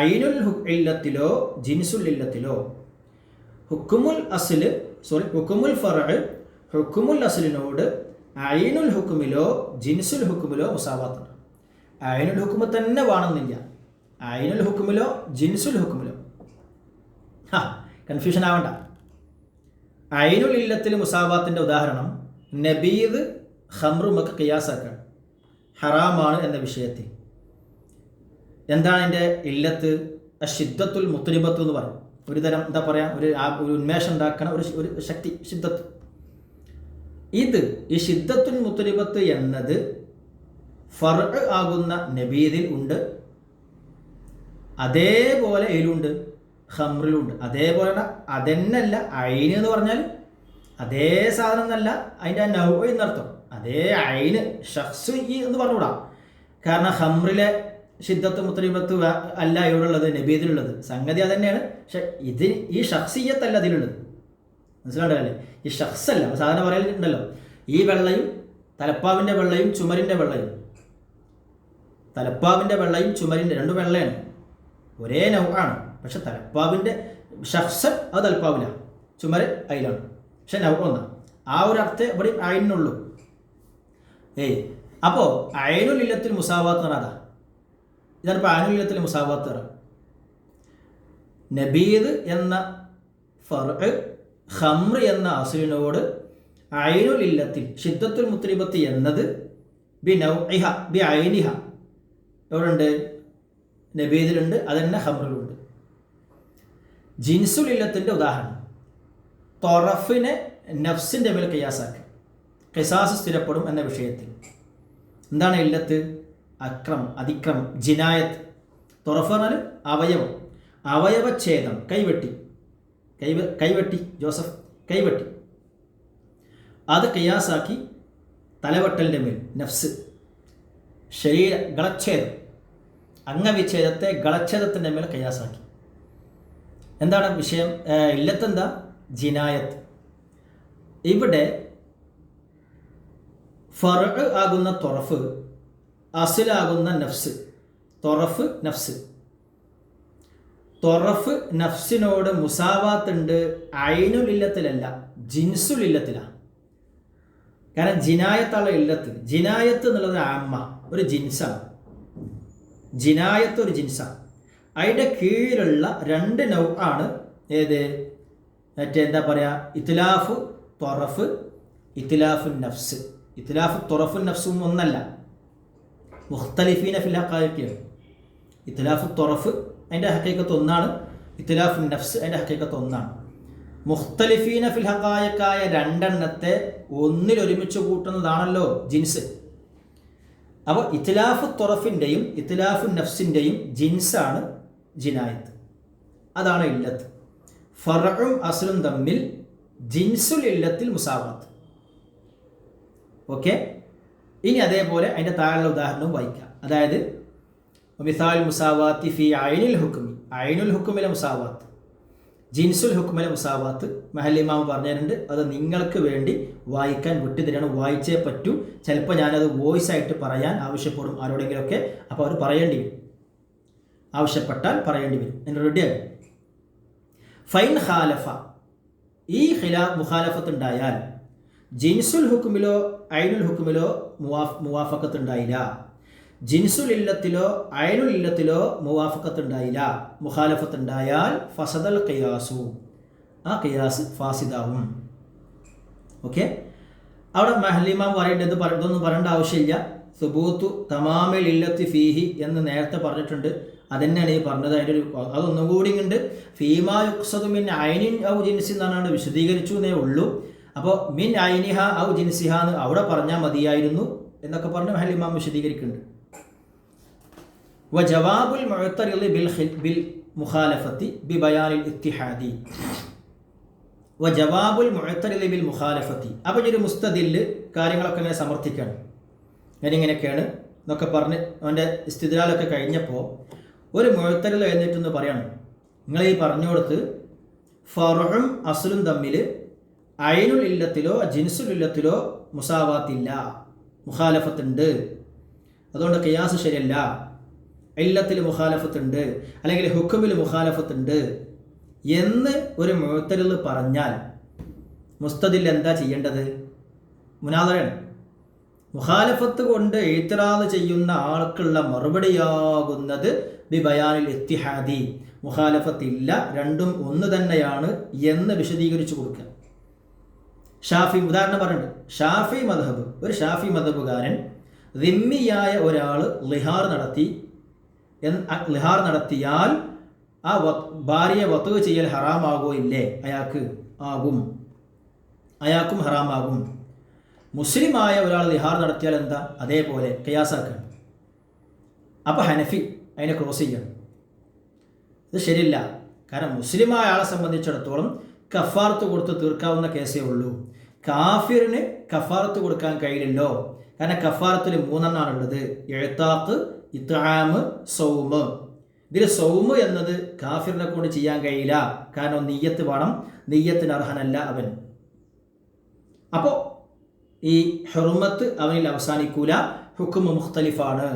ഐനുൽ ഇല്ലത്തിലോ ജിൻസുൽ ഇല്ലത്തിലോ. ഹുക്കുമുൽ അസ്ല് ഹുക്കുമുൽ ഫറഉ ഹുക്കുമുൽ അസ്ലിനോട് ഐനുൽ ഹുക്കുമിലോ ജിൻസുൽ ഹുക്കുമിലോ മുസാവാത്തുണ്ട്. ഐനുൽ ഹുക്കുമ തന്നെ വേണമെന്നില്ല, ഐനുൽ ഹുക്കുമിലോ ജിൻസുൽ ഹുക്കുമിലോ. കൺഫ്യൂഷൻ ആവണ്ട. ഐനുൽ ഇല്ലത്തിൽ മുസാവാത്തിൻ്റെ ഉദാഹരണം നബീദ് ഖംറുമൊക്കെ ഖിയാസാക്കാൻ ഹറാമാണ് എന്ന വിഷയത്തിൽ. എന്താണ് അതിൻ്റെ ഇല്ലത്ത്? ഷിദ്ദത്തുൽ മുത്തരിബത്ത് എന്ന് പറയും. ഒരു തരം എന്താ പറയുക, ഒരു ഉന്മേഷം ഉണ്ടാക്കണ ഒരു ശക്തി, ഷിദ്ദത്ത്. ഇത് ഈ ഷിദ്ദത്തുൽ മുത്തരിബത്ത് എന്നത് ഫർഅ് ആകുന്ന നബീദിൽ ഉണ്ട്, അതേപോലെ ഇതിലുണ്ട്, ഖംറിലുണ്ട്. അതേപോലെ അതെന്നല്ല ഐന് എന്ന് പറഞ്ഞാൽ അതേ സാധനം എന്നല്ല, അതിൻ്റെ നൗ എന്നർത്ഥം. അതേ ഐന് ഷഖ്സ് എന്ന് പറഞ്ഞുകൂടാ. കാരണം ഖംറിലെ ഷിദ്ദത്ത് മുത്തരിബത്ത് അല്ല ഇവിടെയുള്ളത്, നബീദിലുള്ളത്. സംഗതി അതന്നെയാണ്. പക്ഷെ ഇത് ഈ ഷഖ്സിയത്തല്ല അതിലുള്ളത്. മനസ്സിലാണ്ടല്ലേ? ഈ ഷഖ്സല്ല. സാധാരണ പറയലുണ്ടല്ലോ, ഈ വെള്ളയും തലപ്പാവിൻ്റെ വെള്ളയും ചുമരിൻ്റെ വെള്ളയും. തലപ്പാവിൻ്റെ വെള്ളയും ചുമരിൻ്റെ രണ്ട് വെള്ളയാണ്, ഒരേ നൗആണ്. പക്ഷെ തലപ്പാവിൻ്റെ ഷഖ്സ് അത് തലപ്പാവിലാണ്, ചുമര് അതിലാണ്. പക്ഷെ നൗ ഒന്നാണ്. ആ ഒരു അർത്ഥം ഇവിടെ ഐനുള്ളൂ. അപ്പോൾ ഐനുൽ ഇല്ലത്തിൽ മുസാവാത്ത് പറഞ്ഞാൽ അതാ. ഇതാണ് ഇപ്പോൾ ഐനുൽ ഇല്ലത്തിൽ മുസാവാത്ത് പറയാം. നബീദ് എന്ന ഫർഅ് ഖംർ എന്ന അസ്ലിനോട് ഐനുൽ ഇല്ലത്തിൽ ഷിദ്ദത്തുൽ മുത്തരിബത്ത് എന്നത് ബി നൗഇഹ ബി ഐനിഹ എവിടെയുണ്ട്? നബീദിലുണ്ട്, അതന്നെ ഖംറിലുണ്ട്. ജിൻസുൽ ഇല്ലത്തിൻ്റെ ഉദാഹരണം തൊറഫിനെ നഫ്സിൻ്റെ മേൽ ഖിയാസാക്കുക, ഖിസാസ് സ്ഥിരപ്പെടും എന്ന വിഷയത്തിൽ. എന്താണ് ഇല്ലത്ത്? അതിക്രമം, ജിനായത്ത്. തൊറഫ് പറഞ്ഞാൽ അവയവം, അവയവച്ഛേദം, കൈവെട്ടി ജോസഫ് കൈവെട്ടി. അത് ഖിയാസാക്കി തലവെട്ടലിൻ്റെ മേൽ നഫ്സ്, ഗളച്ഛേദം, അംഗവിച്ഛേദത്തെ ഗളച്ഛേദത്തിൻ്റെ മേൽ ഖിയാസാക്കി. എന്താണ് വിഷയം? ഇല്ലത്തെന്താ? ജിനായത്ത്. ഇവിടെ ഫർഅ് ആകുന്ന തൊറഫ്, അസ്ലാകുന്ന നഫ്സ്. തൊറഫ് നഫ്സ്, തൊറഫ് നഫ്സിനോട് മുസാവാത്തുണ്ട് ഐനുൽ ഇല്ലത്തിലല്ല, ജിൻസുൽ ഇല്ലത്തിലാണ്. കാരണം ജിനായത്തുള്ള ഇല്ലത്ത്, ജിനായത്ത് എന്നുള്ളത് ആമ്മ, ഒരു ജിൻസാണ്. ജിനായത്ത് ഒരു ജിൻസാണ്. അതിൻ്റെ കീഴിലുള്ള രണ്ട് നൗ ആണ് ഏത്? എന്താ പറയുക, ഇത്ലാഫു തൊറഫ്, ഇത്ലാഫു നഫ്സ്. ഇത്ലാഫു തൊറഫു നഫ്സും ഒന്നല്ല, മുഖ്തലിഫീന ഫിൽ ഹഖായിഖിയാണ്. ഇത്ലാഫു തൊറഫ് അതിൻ്റെ ഹഖീഖത്ത് ഒന്നാണ്, ഇത്ലാഫു നഫ്സ് അതിൻ്റെ ഹഖീഖത്ത് ഒന്നാണ്. മുഖ്തലിഫീന ഫിൽ ഹഖായിഖായ രണ്ടെണ്ണത്തെ ഒന്നിൽ ഒരുമിച്ച് കൂട്ടുന്നതാണല്ലോ ജിൻസ്. അപ്പോൾ ഇത്ലാഫു തൊറഫിൻ്റെയും ഇത്ലാഫു നഫ്സിൻ്റെയും ജിൻസാണ് ജിനായത്ത്. അതാണ് ഇല്ലത്ത്. ഫർഉം അസ്ലും തമ്മിൽ ജിൻസുൽ ഇല്ലത്തിൽ മുസാവാത്ത്. ഓക്കെ, ഇനി അതേപോലെ അതിൻ്റെ താഴെയുള്ള ഉദാഹരണവും വായിക്കാം. അതായത് മിസാൽ മുസാവാത്തി ഫി ഐനുൽ ഹുക്മി, ഐനുൽ ഹുക്മിലെ മുസാവാത്ത്, ജിൻസുൽ ഹുക്മിലെ മുസാവാത്ത് മഹല്ലിമാമ് പറഞ്ഞിട്ടുണ്ട്. അത് നിങ്ങൾക്ക് വേണ്ടി വായിക്കാൻ വിട്ടുതരാണ്, വായിച്ചേ പറ്റൂ. ചിലപ്പോൾ ഞാനത് വോയിസ് ആയിട്ട് പറയാൻ ആവശ്യപ്പെടും ആരോടെങ്കിലുമൊക്കെ, അപ്പോൾ അവർ പറയേണ്ടി വരും, ആവശ്യപ്പെട്ടാൽ പറയേണ്ടി വരും. എന്ന് റെഡിയായി. ഫൈൻ ഖാലഫ, ഈ മുഖാലഫത്ത് ഉണ്ടായാൽ ജിൻസുൽ ഹുക്മിലോ ഐനുൽ ഹുക്മിലോ മുവാഫക്കത്ത് ഉണ്ടായില്ല, ജിൻസുൽ ഇല്ലത്തിലോ ഐനുൽ ഇല്ലത്തിലോ മുവാഫക്കത്ത് ഉണ്ടായില്ല, മുഖാലഫത്ത് ഉണ്ടായാൽ ഫസദൽ ഖിയാസു, ആ ഖിയാസ് ഫാസിദാവും. ഓക്കെ, അവിടെ മഹല്ലിമാം പറയേണ്ടത് ഇതൊന്നും പറയേണ്ട ആവശ്യമില്ല. സുബൂത്തു തമാമിൽ ഇല്ലത്തി ഫീഹി എന്ന് നേരത്തെ പറഞ്ഞിട്ടുണ്ട്. അതന്നെയാണ് ഈ പറഞ്ഞത്. അതിൻ്റെ ഒരു അതൊന്നും കൂടി ഉണ്ട്. ഫീമാ യുക്സദു മിൻ ഐനിൻ ഔ ജിൻസി എന്നാണ് വിശദീകരിച്ചു എന്നേ ഉള്ളൂ. അപ്പോൾ മിൻ ഐനിഹ ഔ ജിൻസിഹ എന്ന് അവിടെ പറഞ്ഞാൽ മതിയായിരുന്നു എന്നൊക്കെ പറഞ്ഞ് മഹൽ ഇമാം വിശദീകരിക്കുന്നുണ്ട്. വജവാബുൽ മുഅ്തറിളി ബിൽ മുഖാലഫത്തി ബി ബയാനിൽ ഇത്തിഹാദി. വജവാബുൽ മുഅ്തറിളി ബിൽ മുഖാലഫത്തി. അപ്പോൾ ഒരു മുസ്തദിൽ കാര്യങ്ങളൊക്കെ ഇങ്ങനെ സമർത്ഥിക്കുകയാണ്. ഞാനിങ്ങനെയൊക്കെയാണ് എന്നൊക്കെ പറഞ്ഞ് അവൻ്റെ ഇസ്തിദ്ലാലൊക്കെ കഴിഞ്ഞപ്പോൾ ഒരു മുഅ്തറിൽ എഴുന്നേറ്റെന്ന് പറയണം, നിങ്ങൾ ഈ പറഞ്ഞു കൊടുത്ത് ഫർഉം അസ്ലും തമ്മിൽ ഐനുൽ ഇല്ലത്തിലോ ജിൻസുൽ ഇല്ലത്തിലോ മുസാവാത്തില്ല, മുഖാലഫത്തുണ്ട്, അതുകൊണ്ട് ഖിയാസ് ശരിയല്ല. ഇല്ലത്തിൽ മുഖാലഫത്തുണ്ട് അല്ലെങ്കിൽ ഹുക്കുമിൽ മുഖാലഫത്തുണ്ട് എന്ന് ഒരു മുഅ്തറിൽ പറഞ്ഞാൽ മുസ്തദിൽ എന്താ ചെയ്യേണ്ടത്? മുനാദറയാണ്. മുഖാലഫത്ത് കൊണ്ട് ഇത്റാദ് ചെയ്യുന്ന ആൾക്കുള്ള മറുപടിയാകുന്നത് ബി ബയാനിൽ ഇത്തിഹാദി, മുഖാലഫത്തില്ല, രണ്ടും ഒന്ന് തന്നെയാണ് എന്ന് വിശദീകരിച്ചു കൊടുക്കുക. ഷാഫി ഉദാഹരണം പറഞ്ഞിട്ടുണ്ട്. ഷാഫി മദ്ഹബ്, ഒരു ഷാഫി മദ്ഹബുകാരൻ ദിമ്മിയായ ഒരാൾ ലിഹാർ നടത്തിയാൽ ആ ഭാര്യയെ വത്തു ചെയ്യൽ ഹറാമാകോ ഇല്ലേ? അയാൾക്കും ഹറാമാകും. മുസ്ലിമായ ഒരാൾ ലിഹാർ നടത്തിയാൽ എന്താ? അതേപോലെ ഖിയാസാക്കുക. അപ്പോൾ ഹനഫി അതിനെ ക്രോസ് ചെയ്യണം. ഇത് ശരിയില്ല. കാരണം മുസ്ലിമായ ആളെ സംബന്ധിച്ചിടത്തോളം കഫാറത്ത് കൊടുത്ത് തീർക്കാവുന്ന കേസേ ഉള്ളൂ. കാഫിറിന് കഫാറത്ത് കൊടുക്കാൻ കഴിയില്ലല്ലോ. കാരണം കഫാറത്തിൽ 3 എണ്ണാണുള്ളത്: ഇഅ്താഖ്, ഇത്ആമ്, സൗമ്. ഇതിൽ സൗമ് എന്നത് കാഫിറിനെ കൊണ്ട് ചെയ്യാൻ കഴിയില്ല. കാരണം നിയ്യത്ത് വേണം, നിയ്യത്തിന് അർഹനല്ല അവൻ. അപ്പോൾ ഈ ഹുർമത്ത് അവനിൽ അവസാനിക്കൂല, ഹുക്മ് മുഖ്തലിഫാണ്,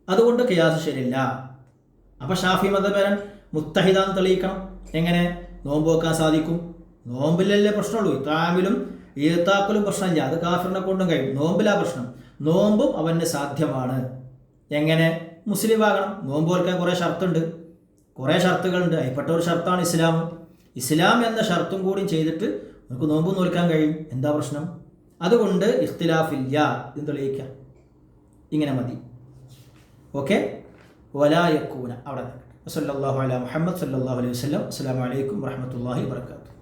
അതുകൊണ്ട് ഖിയാസ് ശരിയില്ല. അപ്പോൾ ഷാഫി മദ്ഹബുകാരൻ മുത്തഹിദാന്ന് തെളിയിക്കണം. എങ്ങനെ? നോമ്പ് വെക്കാൻ സാധിക്കും. നോമ്പിലല്ലേ പ്രശ്നമുള്ളൂ. ഇത്ആമിലും ഈത്താക്കലും പ്രശ്നമില്ല, അത് കാഫിറിനെ കൊണ്ടും കഴിയും. നോമ്പിലാ പ്രശ്നം. നോമ്പും അവന് സാധ്യമാണ്. എങ്ങനെ? മുസ്ലിം ആകണം. നോമ്പ് വെക്കാൻ കുറേ ഷർത്തുണ്ട്, കുറേ ഷർത്തുകളുണ്ട്. അതിൽപ്പെട്ട ഒരു ഷർത്താണ് ഇസ്ലാം. ഇസ്ലാം എന്ന ഷർത്തും കൂടി ചെയ്തിട്ട് നമുക്ക് നോമ്പ് നോൽക്കാൻ കഴിയും. എന്താ പ്രശ്നം? അതുകൊണ്ട് ഇഖ്തിലാഫില്ല എന്ന് തെളിയിക്കാം. ഇങ്ങനെ മതി. ഓക്കെ. വലാ യകൂന അവിടെ. സല്ലല്ലാഹു അലാ മുഹമ്മദ് സല്ലല്ലാഹു അലൈഹി വസല്ലം. അസ്സലാമു അലൈക്കും വറഹ്മത്തുള്ളാഹി വബറകാതുഹു.